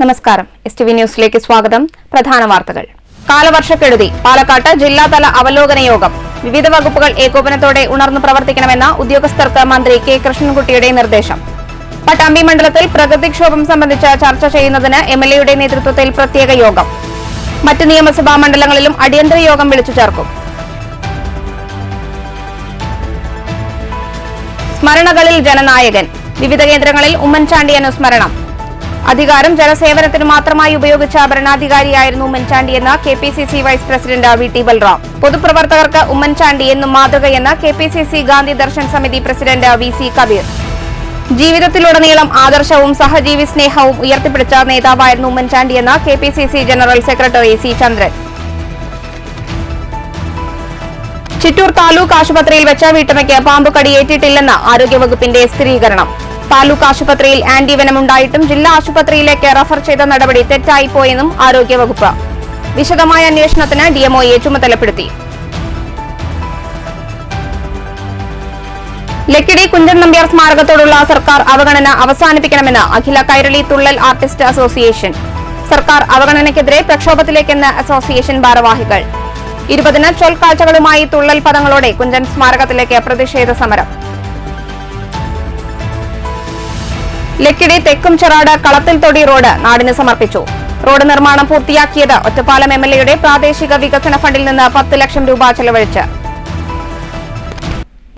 നമസ്കാരം. STV ന്യൂസിലേക്ക് സ്വാഗതം. പ്രധാന വാർത്തകൾ. കാലവർഷക്കെടുതി. പാലക്കാട്ട് ജില്ലാതല അവലോകന യോഗം. വിവിധ വകുപ്പുകൾ ഏകോപനത്തോടെ ഉണർന്നു പ്രവർത്തിക്കണമെന്ന ഉദ്യോഗസ്ഥർക്ക് മന്ത്രി കെ കൃഷ്ണൻകുട്ടിയുടെ നിർദ്ദേശം. പട്ടാമ്പി മണ്ഡലത്തിൽ പ്രകൃതിക്ഷോഭം സംബന്ധിച്ച് ചർച്ച ചെയ്യുന്നതിന് MLAയുടെ നേതൃത്വത്തിൽ പ്രത്യേക യോഗം. മറ്റ് നിയമസഭാ മണ്ഡലങ്ങളിലും അടിയന്തര യോഗം വിളിച്ചു ചേർക്കും. സ്മരണകളിൽ ജനനായകൻ. വിവിധ കേന്ദ്രങ്ങളിൽ ഉമ്മൻചാണ്ടി അനുസ്മരണം. അധികാരം ജനസേവനത്തിന് മാത്രമായി ഉപയോഗിച്ച ഭരണാധികാരിയായിരുന്നു ഉമ്മൻചാണ്ടിയെന്ന് KPCC vice president VT Balram. പൊതുപ്രവർത്തകർക്ക് ഉമ്മൻചാണ്ടി എന്നും മാതൃകയെന്ന് KPCC Gandhi Darshan Samiti president VC Kabir. ജീവിതത്തിലുടനീളം ആദർശവും സഹജീവി സ്നേഹവും ഉയർത്തിപ്പിടിച്ച നേതാവായിരുന്നു ഉമ്മൻചാണ്ടിയെന്ന് KPCC ജനറൽ സെക്രട്ടറി C ചന്ദ്രൻ. ചിറ്റൂർ താലൂക്ക് ആശുപത്രിയിൽ വെച്ച വീട്ടമ്മയ്ക്ക് പാമ്പ് കടിയേറ്റിട്ടില്ലെന്ന് ആരോഗ്യവകുപ്പിന്റെ സ്ഥിരീകരണം. താലൂക്ക് ആശുപത്രിയിൽ ആന്റിവെനമുണ്ടായിട്ടും ജില്ലാ ആശുപത്രിയിലേക്ക് റഫർ ചെയ്ത നടപടി തെറ്റായിപ്പോയെന്നും ആരോഗ്യവകുപ്പ്. വിശദമായ അന്വേഷണത്തിന് DMOയെ ചുമതലപ്പെടുത്തി. ലക്കിടി കുഞ്ചൻ നമ്പ്യാർ സ്മാരകത്തോടുള്ള സർക്കാർ അവഗണന അവസാനിപ്പിക്കണമെന്ന് അഖില കൈരളി തുള്ളൽ ആർട്ടിസ്റ്റ് അസോസിയേഷൻ. സർക്കാർ അവഗണനയ്ക്കെതിരെ പ്രക്ഷോഭത്തിലേക്കെന്ന് അസോസിയേഷൻ ഭാരവാഹികൾ. 20-ന് ചൊൽക്കാഴ്ചകളുമായി തുള്ളൽ പദങ്ങളോടെ കുഞ്ചൻ സ്മാരകത്തിലേക്ക് പ്രതിഷേധ സമരം. ലക്കിടി തെക്കും ചെറാട് കളത്തിൽ തൊടി റോഡ് നാടിന് സമർപ്പിച്ചു. റോഡ് നിർമ്മാണം പൂർത്തിയാക്കിയത് ഒറ്റപ്പാലം MLAയുടെ പ്രാദേശിക വികസന ഫണ്ടിൽ നിന്ന് 10 ലക്ഷം രൂപ ചെലവഴിച്ച്.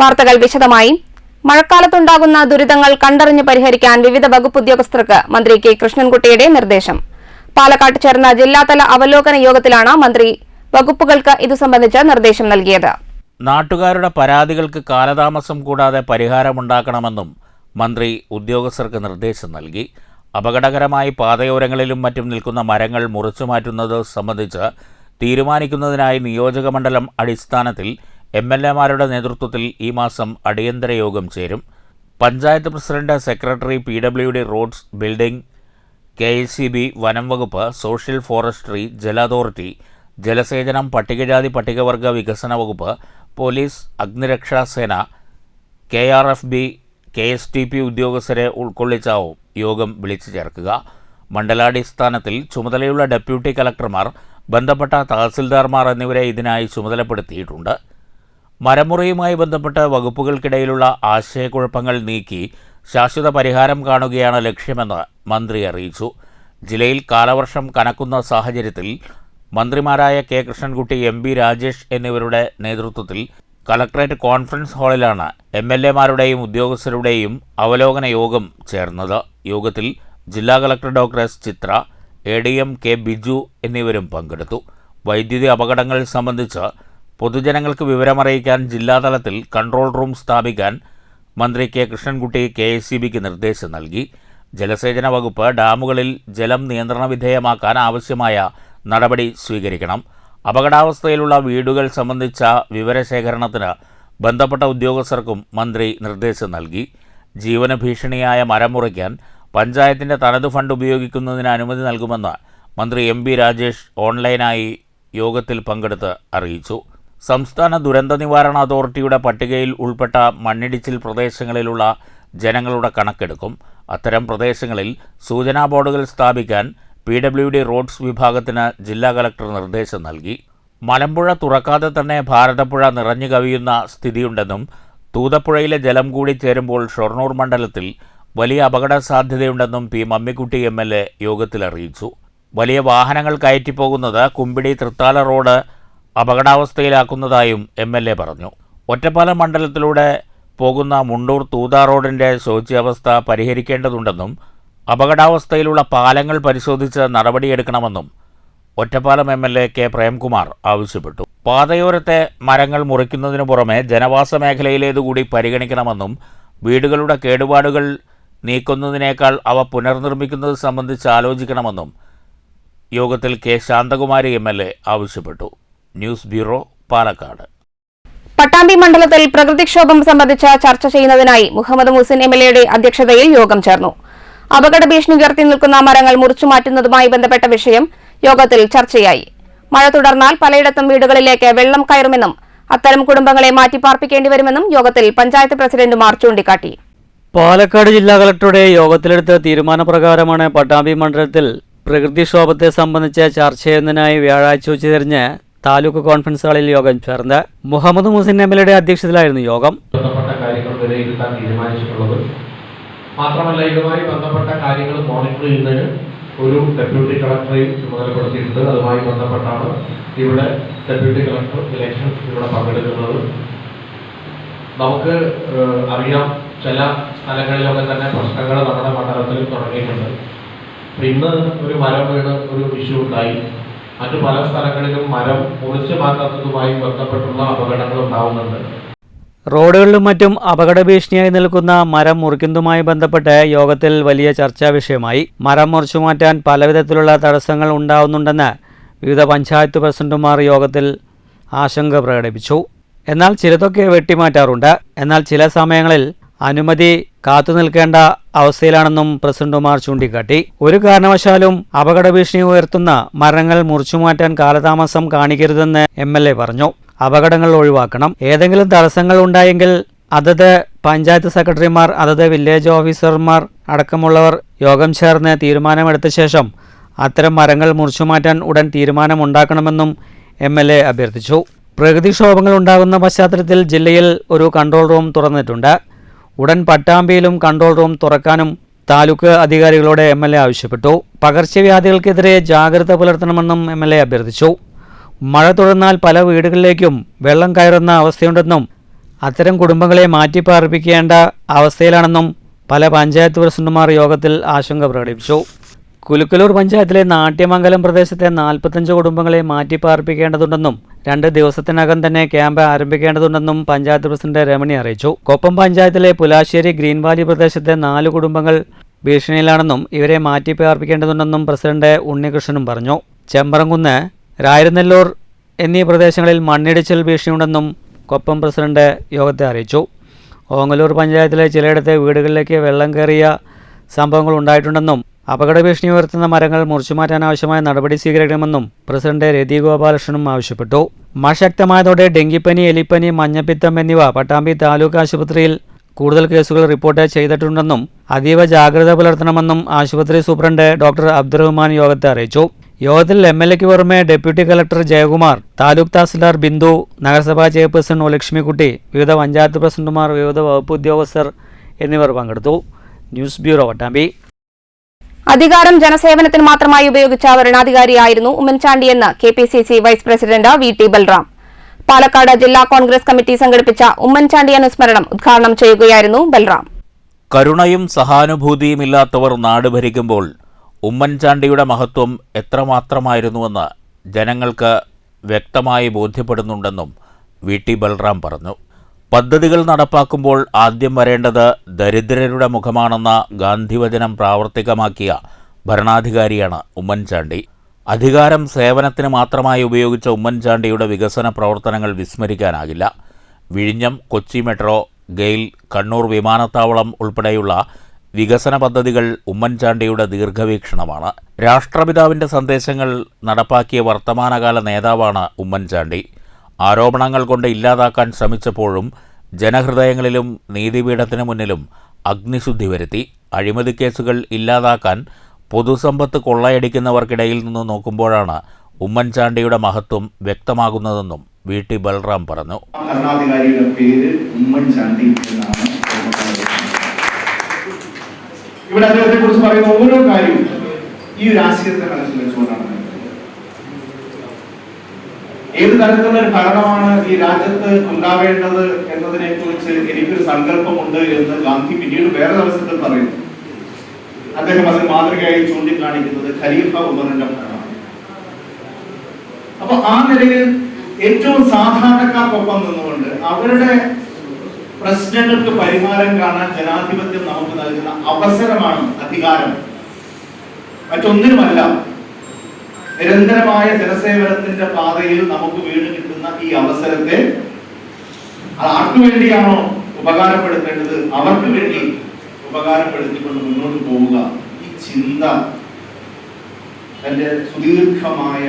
വാർത്തകൾ വിശദമായി. മഴക്കാലത്തുണ്ടാകുന്ന ദുരിതങ്ങൾ കണ്ടറിഞ്ഞ് പരിഹരിക്കാൻ വിവിധ വകുപ്പ് ഉദ്യോഗസ്ഥർക്ക് മന്ത്രി കെ കൃഷ്ണൻകുട്ടിയുടെ നിർദ്ദേശം. പാലക്കാട്ട് ചേർന്ന ജില്ലാതല അവലോകന യോഗത്തിലാണ് മന്ത്രി വകുപ്പുകൾക്ക് ഇതു സംബന്ധിച്ച് നിർദ്ദേശം നൽകിയത്. നാട്ടുകാരുടെ പരാതികൾക്ക് കാലതാമസം കൂടാതെ പരിഹാരമുണ്ടാക്കണമെന്നും മന്ത്രി ഉദ്യോഗസ്ഥർക്ക് നിർദ്ദേശം നൽകി. അപകടകരമായി പാതയോരങ്ങളിലും മറ്റും നിൽക്കുന്ന മരങ്ങൾ മുറിച്ചു മാറ്റുന്നത് സംബന്ധിച്ച് തീരുമാനിക്കുന്നതിനായി നിയോജകമണ്ഡലം അടിസ്ഥാനത്തിൽ MLAമാരുടെ നേതൃത്വത്തിൽ ഈ മാസം അടിയന്തര യോഗം ചേരും. Panchayat president, secretary, PWD roads, building, KICB, വനം വകുപ്പ്, സോഷ്യൽ ഫോറസ്ട്രി, ജല അതോറിറ്റി, ജലസേചനം, പട്ടികജാതി പട്ടികവർഗ വികസന വകുപ്പ്, പോലീസ്, അഗ്നിരക്ഷാസേന, KRFB, KSTP ഉദ്യോഗസ്ഥരെ ഉൾക്കൊള്ളിച്ചാവും യോഗം വിളിച്ചു ചേർക്കുക. മണ്ഡലാടിസ്ഥാനത്തിൽ ചുമതലയുള്ള ഡെപ്യൂട്ടി കലക്ടർമാർ, ബന്ധപ്പെട്ട തഹസിൽദാർമാർ എന്നിവരെ ഇതിനായി ചുമതലപ്പെടുത്തിയിട്ടുണ്ട്. മരമുറിയുമായി ബന്ധപ്പെട്ട് വകുപ്പുകൾക്കിടയിലുള്ള ആശയക്കുഴപ്പങ്ങൾ നീക്കി ശാശ്വത പരിഹാരം കാണുകയാണ് ലക്ഷ്യമെന്ന് മന്ത്രി അറിയിച്ചു. ജില്ലയിൽ കാലവർഷം കനക്കുന്ന സാഹചര്യത്തിൽ മന്ത്രിമാരായ കെ കൃഷ്ണൻകുട്ടി, MB രാജേഷ് എന്നിവരുടെ നേതൃത്വത്തിൽ കളക്ടറേറ്റ് കോൺഫറൻസ് ഹാളിലാണ് MLAമാരുടെയും ഉദ്യോഗസ്ഥരുടെയും അവലോകന യോഗം ചേർന്നത്. യോഗത്തിൽ ജില്ലാ കളക്ടർ ഡോക്ടർ S ചിത്ര, ADM K ബിജു എന്നിവരും പങ്കെടുത്തു. വൈദ്യുതി അപകടങ്ങൾ സംബന്ധിച്ച് പൊതുജനങ്ങൾക്ക് വിവരമറിയിക്കാൻ ജില്ലാതലത്തിൽ കൺട്രോൾ റൂം സ്ഥാപിക്കാൻ മന്ത്രി കെ കൃഷ്ണൻകുട്ടി KICBക്ക് നിർദ്ദേശം നൽകി. ജലസേചന വകുപ്പ് ഡാമുകളിൽ ജലം നിയന്ത്രണ വിധേയമാക്കാൻ ആവശ്യമായ നടപടി സ്വീകരിക്കണം. അപകടാവസ്ഥയിലുള്ള വീടുകൾ സംബന്ധിച്ച വിവരശേഖരണത്തിന് ബന്ധപ്പെട്ട ഉദ്യോഗസ്ഥർക്കും മന്ത്രി നിർദ്ദേശം നൽകി. ജീവന ഭീഷണിയായ മരം മുറിക്കാൻ പഞ്ചായത്തിൻ്റെ തനത് ഫണ്ട് ഉപയോഗിക്കുന്നതിന് അനുമതി നൽകുമെന്ന് മന്ത്രി MB രാജേഷ് ഓൺലൈനായി യോഗത്തിൽ പങ്കെടുത്ത് അറിയിച്ചു. സംസ്ഥാന ദുരന്ത നിവാരണ അതോറിറ്റിയുടെ പട്ടികയിൽ ഉൾപ്പെട്ട മണ്ണിടിച്ചിൽ പ്രദേശങ്ങളിലുള്ള ജനങ്ങളുടെ കണക്കെടുക്കും. അത്തരം പ്രദേശങ്ങളിൽ സൂചനാ ബോർഡുകൾ സ്ഥാപിക്കാൻ PWD റോഡ്സ് വിഭാഗത്തിന് ജില്ലാ കളക്ടർ നിർദ്ദേശം നൽകി. മലമ്പുഴ തുറക്കാതെ തന്നെ ഭാരതപ്പുഴ നിറഞ്ഞു കവിയുന്ന സ്ഥിതിയുണ്ടെന്നും തൂതപ്പുഴയിലെ ജലം കൂടി ചേരുമ്പോൾ ഷൊർണൂർ മണ്ഡലത്തിൽ വലിയ അപകട സാധ്യതയുണ്ടെന്നും P മമ്മിക്കുട്ടി MLA യോഗത്തിൽ അറിയിച്ചു. വലിയ വാഹനങ്ങൾ കയറ്റിപ്പോകുന്നത് കുമ്പിടി തൃത്താല റോഡ് അപകടാവസ്ഥയിലാക്കുന്നതായും MLA പറഞ്ഞു. ഒറ്റപ്പാലം മണ്ഡലത്തിലൂടെ പോകുന്ന മുണ്ടൂർ തൂത റോഡിൻ്റെ ശോച്യാവസ്ഥ പരിഹരിക്കേണ്ടതുണ്ടെന്നും അപകടാവസ്ഥയിലുള്ള പാലങ്ങൾ പരിശോധിച്ച് നടപടിയെടുക്കണമെന്നും ഒറ്റപ്പാലം MLA K പ്രേംകുമാർ ആവശ്യപ്പെട്ടു. പാതയോരത്തെ മരങ്ങൾ മുറിക്കുന്നതിനു പുറമെ ജനവാസ മേഖലയിലേതുകൂടി പരിഗണിക്കണമെന്നും വീടുകളുടെ കേടുപാടുകൾ നീക്കുന്നതിനേക്കാൾ അവ പുനർനിർമ്മിക്കുന്നത് സംബന്ധിച്ച് ആലോചിക്കണമെന്നും യോഗത്തിൽ K ശാന്തകുമാരി MLA ആവശ്യപ്പെട്ടു. News bureau, Palakkad. പട്ടാമ്പി മണ്ഡലത്തിൽ പ്രകൃതിക്ഷോഭം സംബന്ധിച്ച് ചർച്ച ചെയ്യുന്നതിനായി മുഹമ്മദ് മുഹസിൻ MLAയുടെ അധ്യക്ഷതയിൽ യോഗം ചേർന്നു. അപകട ഭീഷണി ഉയർത്തി നിൽക്കുന്ന മരങ്ങൾ മുറിച്ചുമാറ്റുന്നതുമായി ബന്ധപ്പെട്ട വിഷയം യോഗത്തിൽ ചർച്ചയായി. മഴ തുടർന്നാൽ പലയിടത്തും വീടുകളിലേക്ക് വെള്ളം കയറുമെന്നും അത്തരം കുടുംബങ്ങളെ മാറ്റിപ്പാർപ്പിക്കേണ്ടി വരുമെന്നും യോഗത്തിൽ പഞ്ചായത്ത് പ്രസിഡന്റുമാർ ചൂണ്ടിക്കാട്ടി. പാലക്കാട് ജില്ലാ കളക്ടറുടെ യോഗത്തിലെടുത്ത തീരുമാനപ്രകാരമാണ് പട്ടാമ്പി മണ്ഡലത്തിൽ പ്രകൃതിക്ഷോഭത്തെ സംബന്ധിച്ച് ചർച്ച ചെയ്യുന്നതിനായി വ്യാഴാഴ്ച ഉച്ചതിരിഞ്ഞ് താലൂക്ക് കോൺഫറൻസ് ഹാളിൽ യോഗം ചേർന്ന് മുഹമ്മദ് മുഹസിൻ എംഎൽഎയുടെ അധ്യക്ഷതയിലായിരുന്നു യോഗം. ബന്ധപ്പെട്ട കാര്യങ്ങൾ വിലയിരുത്താൻ തീരുമാനിച്ചിട്ടുള്ളത് മാത്രമല്ല, ഇതുമായി ബന്ധപ്പെട്ട കാര്യങ്ങൾ മോണിറ്റർ ചെയ്യുന്നതിന് ഒരു ഡെപ്യൂട്ടി കളക്ടറെയും ചുമതലപ്പെടുത്തിയിട്ടുണ്ട്. അതുമായി ബന്ധപ്പെട്ടാണ് ഇവിടെ ഡെപ്യൂട്ടി കളക്ടർ ഇലക്ഷൻ ഇവിടെ പങ്കെടുക്കുന്നത്. നമുക്ക് അറിയാം, ചില സ്ഥലങ്ങളിലൊക്കെ തന്നെ പ്രശ്നങ്ങൾ നമ്മുടെ മണ്ഡലത്തിൽ തുടങ്ങിയിട്ടുണ്ട്. ഇന്ന് ഒരു മരം വീണ് ഒരു ഇഷ്യൂ ഉണ്ടായി. മറ്റു പല സ്ഥലങ്ങളിലും മരം മുറിച്ചു മാറ്റാത്തതുമായി ബന്ധപ്പെട്ടുള്ള അപകടങ്ങൾ ഉണ്ടാവുന്നുണ്ട്. റോഡുകളിലും മറ്റും അപകട ഭീഷണിയായി നിൽക്കുന്ന മരം മുറിക്കുന്നതുമായി ബന്ധപ്പെട്ട് യോഗത്തിൽ വലിയ ചർച്ചാ വിഷയമായി. മരം മുറിച്ചു മാറ്റാൻ പലവിധത്തിലുള്ള തടസ്സങ്ങൾ ഉണ്ടാവുന്നുണ്ടെന്ന് വിവിധ പഞ്ചായത്ത് പ്രസിഡന്റുമാർ യോഗത്തിൽ ആശങ്ക പ്രകടിപ്പിച്ചു. എന്നാൽ ചിലതൊക്കെ വെട്ടിമാറ്റാറുണ്ട്. എന്നാൽ ചില സമയങ്ങളിൽ അനുമതി കാത്തു നിൽക്കേണ്ട അവസ്ഥയിലാണെന്നും പ്രസിഡന്റുമാർ ചൂണ്ടിക്കാട്ടി. ഒരു കാരണവശാലും അപകട ഭീഷണി ഉയർത്തുന്ന മരങ്ങൾ മുറിച്ചുമാറ്റാൻ കാലതാമസം കാണിക്കരുതെന്ന് എംഎൽഎ പറഞ്ഞു. അപകടങ്ങൾ ഒഴിവാക്കണം. ഏതെങ്കിലും തടസ്സങ്ങൾ ഉണ്ടായെങ്കിൽ അതത് പഞ്ചായത്ത് സെക്രട്ടറിമാർ, അതത് വില്ലേജ് ഓഫീസർമാർ അടക്കമുള്ളവർ യോഗം ചേർന്ന് തീരുമാനമെടുത്ത ശേഷം അത്തരം മരങ്ങൾ മുറിച്ചുമാറ്റാൻ ഉടൻ തീരുമാനമുണ്ടാക്കണമെന്നും എംഎൽഎ അഭ്യർത്ഥിച്ചു. പ്രകൃതിക്ഷോഭങ്ങൾ ഉണ്ടാകുന്ന പശ്ചാത്തലത്തിൽ ജില്ലയിൽ ഒരു കൺട്രോൾ റൂം തുറന്നിട്ടുണ്ട്. ഉടൻ പട്ടാമ്പിയിലും കൺട്രോൾ റൂം തുറക്കാനും താലൂക്ക് അധികാരികളോട് എംഎൽഎ ആവശ്യപ്പെട്ടു. പകർച്ചവ്യാധികൾക്കെതിരെ ജാഗ്രത പുലർത്തണമെന്നും എംഎൽഎ അഭ്യർത്ഥിച്ചു. മഴ തുടർന്നാൽ പല വീടുകളിലേക്കും വെള്ളം കയറുന്ന അവസ്ഥയുണ്ടെന്നും അത്തരം കുടുംബങ്ങളെ മാറ്റിപ്പാർപ്പിക്കേണ്ട അവസ്ഥയിലാണെന്നും പല പഞ്ചായത്ത് പ്രസിഡന്റുമാർ യോഗത്തിൽ ആശങ്ക പ്രകടിപ്പിച്ചു. കുലുക്കലൂർ പഞ്ചായത്തിലെ നാട്യമംഗലം പ്രദേശത്തെ 45 കുടുംബങ്ങളെ മാറ്റിപ്പാർപ്പിക്കേണ്ടതുണ്ടെന്നും 2 ദിവസത്തിനകം തന്നെ ക്യാമ്പ് ആരംഭിക്കേണ്ടതുണ്ടെന്നും പഞ്ചായത്ത് പ്രസിഡന്റ് രമണി അറിയിച്ചു. കൊപ്പം പഞ്ചായത്തിലെ പുലാശ്ശേരി ഗ്രീൻ വാലി പ്രദേശത്തെ 4 കുടുംബങ്ങൾ ഭീഷണിയിലാണെന്നും ഇവരെ മാറ്റിപ്പാർപ്പിക്കേണ്ടതുണ്ടെന്നും പ്രസിഡന്റ് ഉണ്ണികൃഷ്ണനും പറഞ്ഞു. ചെമ്പറംകുന്ന്, രായരനെല്ലൂർ എന്നീ പ്രദേശങ്ങളിൽ മണ്ണിടിച്ചിൽ ഭീഷണിയുണ്ടെന്നും കൊപ്പം പ്രസിഡന്റ് യോഗത്തെ അറിയിച്ചു. ഓങ്ങല്ലൂർ പഞ്ചായത്തിലെ ചിലയിടത്തെ വീടുകളിലേക്ക് വെള്ളം കയറിയ സംഭവങ്ങൾ ഉണ്ടായിട്ടുണ്ടെന്നും അപകട ഭീഷണി ഉയർത്തുന്ന മരങ്ങൾ മുറിച്ചുമാറ്റാൻ ആവശ്യമായ നടപടി സ്വീകരിക്കണമെന്നും പ്രസിഡന്റ് രതി ഗോപാലകൃഷ്ണനും ആവശ്യപ്പെട്ടു. മഴ ശക്തമായതോടെ ഡെങ്കിപ്പനി, എലിപ്പനി, മഞ്ഞപ്പിത്തം എന്നിവ പട്ടാമ്പി താലൂക്ക് ആശുപത്രിയിൽ കൂടുതൽ കേസുകൾ റിപ്പോർട്ട് ചെയ്തിട്ടുണ്ടെന്നും അതീവ ജാഗ്രത പുലർത്തണമെന്നും ആശുപത്രി സൂപ്രണ്ട് ഡോക്ടർ അബ്ദുറഹ്മാൻ യോഗത്തെ അറിയിച്ചു. യോഗത്തിൽ എംഎൽഎക്ക് പുറമെ ഡെപ്യൂട്ടി കളക്ടർ ജയകുമാർ, താലൂക്ക് തഹസിൽദാർ ബിന്ദു, നഗരസഭാ ചെയർപേഴ്സൺ ലക്ഷ്മിക്കുട്ടി, വിവിധ പഞ്ചായത്ത് പ്രസിഡന്റുമാർ, വിവിധ വകുപ്പ് ഉദ്യോഗസ്ഥർ എന്നിവർ പങ്കെടുത്തു. News bureau, Pattambi. അധികാരം ജനസേവനത്തിന് മാത്രമായി ഉപയോഗിച്ച ഭരണാധികാരിയായിരുന്നു ഉമ്മൻചാണ്ടിയെന്ന് KPCC vice president VT. Balram. Palakkad ജില്ലാ കോൺഗ്രസ് കമ്മിറ്റി സംഘടിപ്പിച്ച ഉമ്മൻചാണ്ടി അനുസ്മരണം ഉദ്ഘാടനം ചെയ്യുകയായിരുന്നു ബൽറാം. കരുണയും സഹാനുഭൂതിയും ഇല്ലാത്തവർ നാട് ഭരിക്കുമ്പോൾ ഉമ്മൻചാണ്ടിയുടെ മഹത്വം എത്രമാത്രമായിരുന്നുവെന്ന് ജനങ്ങൾക്ക് വ്യക്തമായി ബോധ്യപ്പെടുന്നുണ്ടെന്നും വി.ടി. ബൽറാം പറഞ്ഞു. പദ്ധതികൾ നടപ്പാക്കുമ്പോൾ ആദ്യം വരേണ്ടത് ദരിദ്രരുടെ മുഖമാണെന്ന ഗാന്ധിവചനം പ്രാവർത്തികമാക്കിയ ഭരണാധികാരിയാണ് ഉമ്മൻചാണ്ടി. അധികാരം സേവനത്തിന് മാത്രമായി ഉപയോഗിച്ച ഉമ്മൻചാണ്ടിയുടെ വികസന പ്രവർത്തനങ്ങൾ വിസ്മരിക്കാനാകില്ല. വിഴിഞ്ഞം, കൊച്ചി മെട്രോ, ഗെയിൽ, കണ്ണൂർ വിമാനത്താവളം ഉൾപ്പെടെയുള്ള വികസന പദ്ധതികൾ ഉമ്മൻചാണ്ടിയുടെ ദീർഘവീക്ഷണമാണ്. രാഷ്ട്രപിതാവിൻ്റെ സന്ദേശങ്ങൾ നടപ്പാക്കിയ വർത്തമാനകാല നേതാവാണ് ഉമ്മൻചാണ്ടി. ആരോപണങ്ങൾ കൊണ്ട് ഇല്ലാതാക്കാൻ ശ്രമിച്ചപ്പോഴും ജനഹൃദയങ്ങളിലും നീതിപീഠത്തിന് മുന്നിലും അഗ്നിശുദ്ധി വരുത്തി. അഴിമതി കേസുകൾ ഇല്ലാതാക്കാൻ പൊതുസമ്പത്ത് കൊള്ളയടിക്കുന്നവർക്കിടയിൽ നിന്ന് നോക്കുമ്പോഴാണ് ഉമ്മൻചാണ്ടിയുടെ മഹത്വം വ്യക്തമാകുന്നതെന്നും വി.ടി. ബൽറാം പറഞ്ഞു. ഭരണാധികാരിയുടെ പേര് ഉമ്മൻചാണ്ടി എന്നാണ്. ഇവിടെ അദ്ദേഹത്തെ കുറിച്ച് പറയുന്ന ഓരോ കാര്യവും ഈ രാഷ്ട്രീയത്തെ മനസ്സിൽ വെച്ചുകൊണ്ടാണ്. ഏത് തരത്തിലുള്ള ഒരു ഭരണമാണ് ഈ രാജ്യത്ത് ഉണ്ടാവേണ്ടത് എന്നതിനെ കുറിച്ച് എനിക്കൊരു സങ്കല്പമുണ്ട് എന്ന് ഗാന്ധി പിന്നീട് വേറെ ദിവസത്തിൽ പറയുന്നു. അദ്ദേഹം അതിന് മാതൃകയായി ചൂണ്ടിക്കാണിക്കുന്നത് ഖലീഫ ഉമറിന്റെ ഭരണമാണ്. അപ്പൊ ആ നിലയിൽ ഏറ്റവും സാധാരണക്കാർക്കൊപ്പം നിന്നുകൊണ്ട് അവരുടെ പ്രശ്നങ്ങൾക്ക് പരിഹാരം കാണാൻ ജനാധിപത്യം നമുക്ക് നൽകുന്ന അവസരമാണ് അധികാരം, മറ്റൊന്നിനുമല്ല. നിരന്തരമായ ജനസേവനത്തിന്റെ പാതയിൽ നമുക്ക് വീണ് കിട്ടുന്ന ഈ അവസരത്തെ ആർക്കു വേണ്ടിയാണോ ഉപകാരപ്പെടുത്തേണ്ടത് അവർക്ക് വേണ്ടി ഉപകാരപ്പെടുത്തിക്കൊണ്ട് മുന്നോട്ട് പോവുക. ഈ ചിന്ത തന്റെ സുദീർഘമായ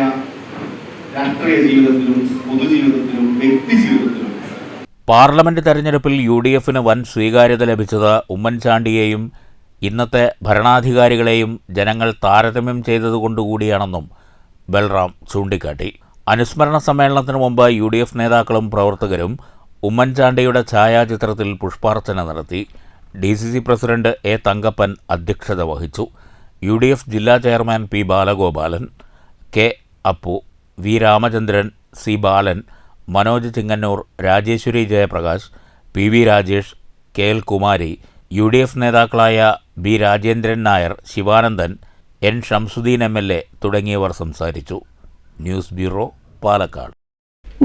രാഷ്ട്രീയ ജീവിതത്തിലും പൊതുജീവിതത്തിലും വ്യക്തി ജീവിതത്തിലും. പാർലമെന്റ് തെരഞ്ഞെടുപ്പിൽ UDFന് വൻ സ്വീകാര്യത ലഭിച്ചത് ഉമ്മൻചാണ്ടിയെയും ഇന്നത്തെ ഭരണാധികാരികളെയും ജനങ്ങൾ താരതമ്യം ചെയ്തതുകൊണ്ടുകൂടിയാണെന്നും ബൽറാം ചൂണ്ടിക്കാട്ടി. അനുസ്മരണ സമ്മേളനത്തിന് മുമ്പ് UDF നേതാക്കളും പ്രവർത്തകരും ഉമ്മൻചാണ്ടിയുടെ ഛായാചിത്രത്തിൽ പുഷ്പാർച്ചന നടത്തി. DCC president A. തങ്കപ്പൻ അധ്യക്ഷത വഹിച്ചു. UDF ജില്ലാ chairman P. Balagopalan, K. Appu, V. Ramachandran, C. Balan, Manoj Chingannur, Rajeswari Jayaprakash, PV Rajesh, KL Kumari, UDF നേതാക്കളായ B. Rajendran Nair, Sivanandan, N. Shamsuddin MLA തുടങ്ങിയവർ സംസാരിച്ചു. News bureau, Palakkad.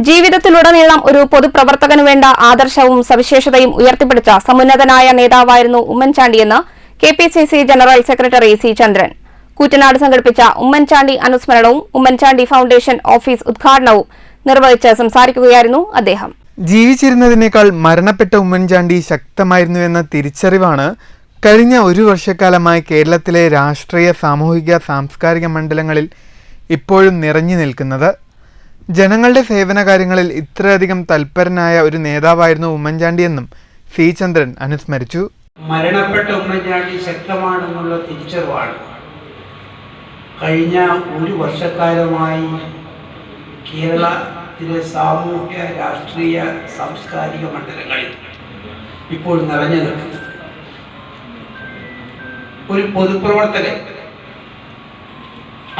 ജീവിതത്തിലുടനീളം ഒരു പൊതുപ്രവർത്തകനു വേണ്ട ആദർശവും സവിശേഷതയും ഉയർത്തിപ്പിടിച്ച സമുന്നതനായ നേതാവായിരുന്നു ഉമ്മൻചാണ്ടിയെന്ന് KPCC general secretary C. Chandran. Koottanad സംഘടിപ്പിച്ച ഉമ്മൻചാണ്ടി അനുസ്മരണവും ഉമ്മൻചാണ്ടി ഫൗണ്ടേഷൻ ഓഫീസ് ഉദ്ഘാടനവും നിർവഹിച്ച് സംസാരിക്കുകയായിരുന്നു അദ്ദേഹം. ജീവിച്ചിരുന്നതിനേക്കാൾ മരണപ്പെട്ട ഉമ്മൻചാണ്ടി ശക്തമായിരുന്നുവെന്ന തിരിച്ചറിവാണ് കഴിഞ്ഞ ഒരു വർഷക്കാലമായി കേരളത്തിലെ രാഷ്ട്രീയ, സാമൂഹിക, സാംസ്കാരിക മണ്ഡലങ്ങളിൽ ഇപ്പോഴും നിറഞ്ഞു നിൽക്കുന്നത്. ജനങ്ങളുടെ സേവന കാര്യങ്ങളിൽ ഇത്രയധികം തൽപരനായ ഒരു നേതാവായിരുന്നു ഉമ്മൻചാണ്ടിയെന്നും C. ചന്ദ്രൻ അനുസ്മരിച്ചു. മരണപ്പെട്ട ഉമ്മൻചാണ്ടി ശക്തമാണെന്നുള്ള തിരിച്ചറിവാണ് കഴിഞ്ഞ ഒരു വർഷക്കാലമായി കേരളത്തിലെ സാമൂഹ്യ, രാഷ്ട്രീയ, സാംസ്കാരിക മണ്ഡലങ്ങളിൽ ഇപ്പോൾ നിറഞ്ഞു നിൽക്കുന്നത്. ഒരു പൊതുപ്രവർത്തകൻ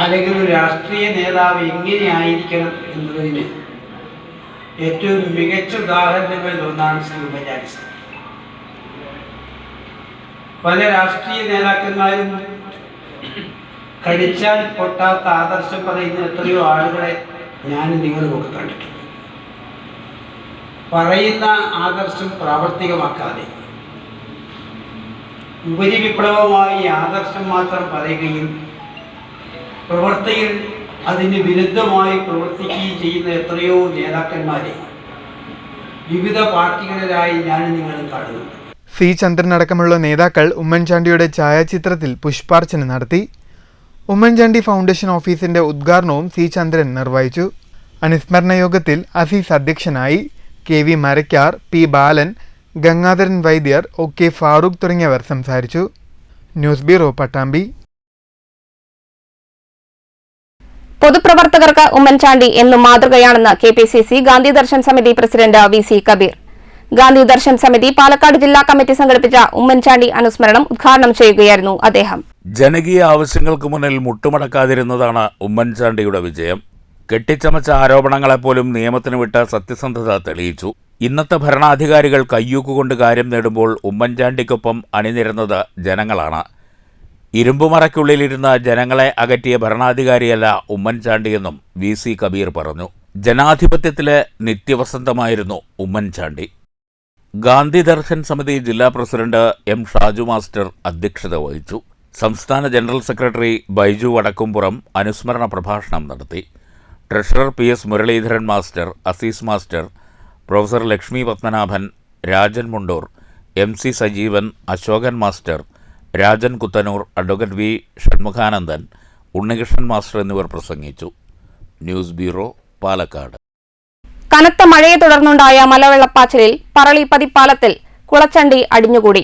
അല്ലെങ്കിൽ ഒരു രാഷ്ട്രീയ നേതാവ് എങ്ങനെയായിരിക്കണം എന്നതിന് ഏറ്റവും മികച്ച ഉദാഹരണങ്ങളിൽ ഒന്നാണ് ശ്രീ ഉമ്മൻചാണ്ടി. പല രാഷ്ട്രീയ നേതാക്കന്മാരും കടിച്ചാൽ പൊട്ടാത്ത ആദർശം പറയുന്ന എത്രയോ ആളുകളെ ഞാനും നിങ്ങളുമൊക്കെ കണ്ടിട്ടുണ്ട്. പറയുന്ന ആദർശം പ്രാവർത്തികമാക്കാതെ ഉപരിവിപ്ലവമായി ആദർശം മാത്രം പറയുകയും പ്രവർത്തിയിൽ അതിന് വിരുദ്ധമായി പ്രവർത്തിക്കുകയും ചെയ്യുന്ന എത്രയോ നേതാക്കന്മാരെ വിവിധ പാർട്ടികളിലായി ഞാനും നിങ്ങളും കാണുന്നു. C. ചന്ദ്രൻ അടക്കമുള്ള നേതാക്കൾ ഉമ്മൻചാണ്ടിയുടെ ഛായാചിത്രത്തിൽ പുഷ്പാർച്ചന നടത്തി. ഉമ്മൻചാണ്ടി ഫൗണ്ടേഷൻ ഓഫീസിന്റെ ഉദ്ഘാടനവും C. ചന്ദ്രൻ നിർവഹിച്ചു. അനുസ്മരണ യോഗത്തിൽ അസീസ് അധ്യക്ഷനായി. KV Marakkar, P. ബാലൻ, ഗംഗാധരൻ വൈദ്യർ, OK ഫാറൂഖ് തുടങ്ങിയവർ സംസാരിച്ചു. News bureau, Pattambi. പൊതുപ്രവർത്തകർക്ക് ഉമ്മൻചാണ്ടി എന്നും മാതൃകയാണെന്ന് KPCC Gandhi Darshan Samiti president VC Kabeer. Gandhi Darshan Samiti Palakkad ജില്ലാ കമ്മിറ്റി സംഘടിപ്പിച്ച ഉമ്മൻചാണ്ടി അനുസ്മരണം ഉദ്ഘാടനം ചെയ്യുകയായിരുന്നു അദ്ദേഹം. ജനകീയ ആവശ്യങ്ങൾക്ക് മുന്നിൽ മുട്ടുമടക്കാതിരുന്നതാണ് ഉമ്മൻചാണ്ടിയുടെ വിജയം. കെട്ടിച്ചമച്ച ആരോപണങ്ങളെപ്പോലും നിയമത്തിന് വിട്ട സത്യസന്ധത തെളിയിച്ചു. ഇന്നത്തെ ഭരണാധികാരികൾ കയ്യൂക്കുകൊണ്ട് കാര്യം നേടുമ്പോൾ ഉമ്മൻചാണ്ടിക്കൊപ്പം അണിനിരന്നത് ജനങ്ങളാണ്. ഇരുമ്പുമറയ്ക്കുള്ളിലിരുന്ന് ജനങ്ങളെ അകറ്റിയ ഭരണാധികാരിയല്ല ഉമ്മൻചാണ്ടിയെന്നും VC കബീർ പറഞ്ഞു. ജനാധിപത്യത്തിലെ നിത്യവസന്തമായിരുന്നു ഉമ്മൻചാണ്ടി. ഗാന്ധി ദർശൻ സമിതി ജില്ലാ പ്രസിഡന്റ് M. ഷാജു മാസ്റ്റർ അധ്യക്ഷത വഹിച്ചു. സംസ്ഥാന ജനറൽ സെക്രട്ടറി ബൈജു വടക്കുംപുറം അനുസ്മരണ പ്രഭാഷണം നടത്തി. Treasurer PS. Muraleedharan master, Azeez master, professor Lakshmi Padmanabhan, Rajan Mundur, MC. Sajeevan, Ashokan master, Rajan Kuthanur, advocate V. Shanmukhanandan, Unnikrishnan master എന്നിവർ പ്രസംഗിച്ചു. News bureau, Palakkad. കനത്ത മഴയെ തുടർന്നുണ്ടായ മലവെള്ളപ്പാച്ചിലിൽ പറളി പതിപ്പാലത്തിൽ കുളച്ചണ്ടി അടിഞ്ഞുകൂടി.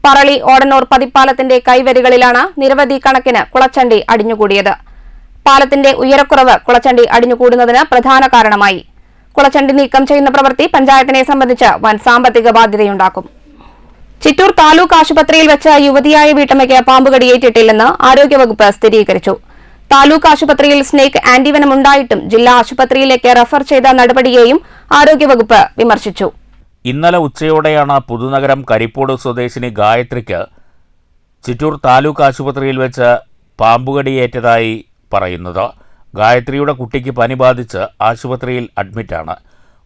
പറളി ഓടന്നൂർ പതിപ്പാലത്തിന്റെ കൈവരികളിലാണ് നിരവധി കണക്കിന് കുളച്ചണ്ടി അടിഞ്ഞുകൂടിയത്. പാലത്തിന്റെ ഉയരക്കുറവ് കുളച്ചണ്ടി അടിഞ്ഞുകൂടുന്നതിന് പ്രധാന കാരണമായി. കുളച്ചണ്ടി നീക്കം ചെയ്യുന്ന പ്രവൃത്തി പഞ്ചായത്തിനെ സംബന്ധിച്ച് വൻ സാമ്പത്തിക ബാധ്യതയുണ്ടാക്കും. ചിറ്റൂർ താലൂക്ക് ആശുപത്രിയിൽ വെച്ച് യുവതിയായ വീട്ടമ്മയ്ക്ക് പാമ്പുകടിയേറ്റിട്ടില്ലെന്ന് ആരോഗ്യവകുപ്പ് സ്ഥിരീകരിച്ചു. താലൂക്ക് ആശുപത്രിയിൽ സ്നേക്ക് ആന്റിവനം ഉണ്ടായിട്ടും ജില്ലാ ആശുപത്രിയിലേക്ക് റഫർ ചെയ്ത നടപടിയെയും ആരോഗ്യവകുപ്പ് വിമർശിച്ചു. ഇന്നലെ ഉച്ചയോടെയാണ് പുതുനഗരം കരിപ്പോട് സ്വദേശിനി ഗായത്രിക്ക് ചിറ്റൂർ താലൂക്ക് ആശുപത്രിയിൽ വെച്ച് പാമ്പുകടിയേറ്റതായി പറയുന്നത്. ഗായത്രിയുടെ കുട്ടിക്ക് പനി ബാധിച്ച് ആശുപത്രിയിൽ അഡ്മിറ്റാണ്.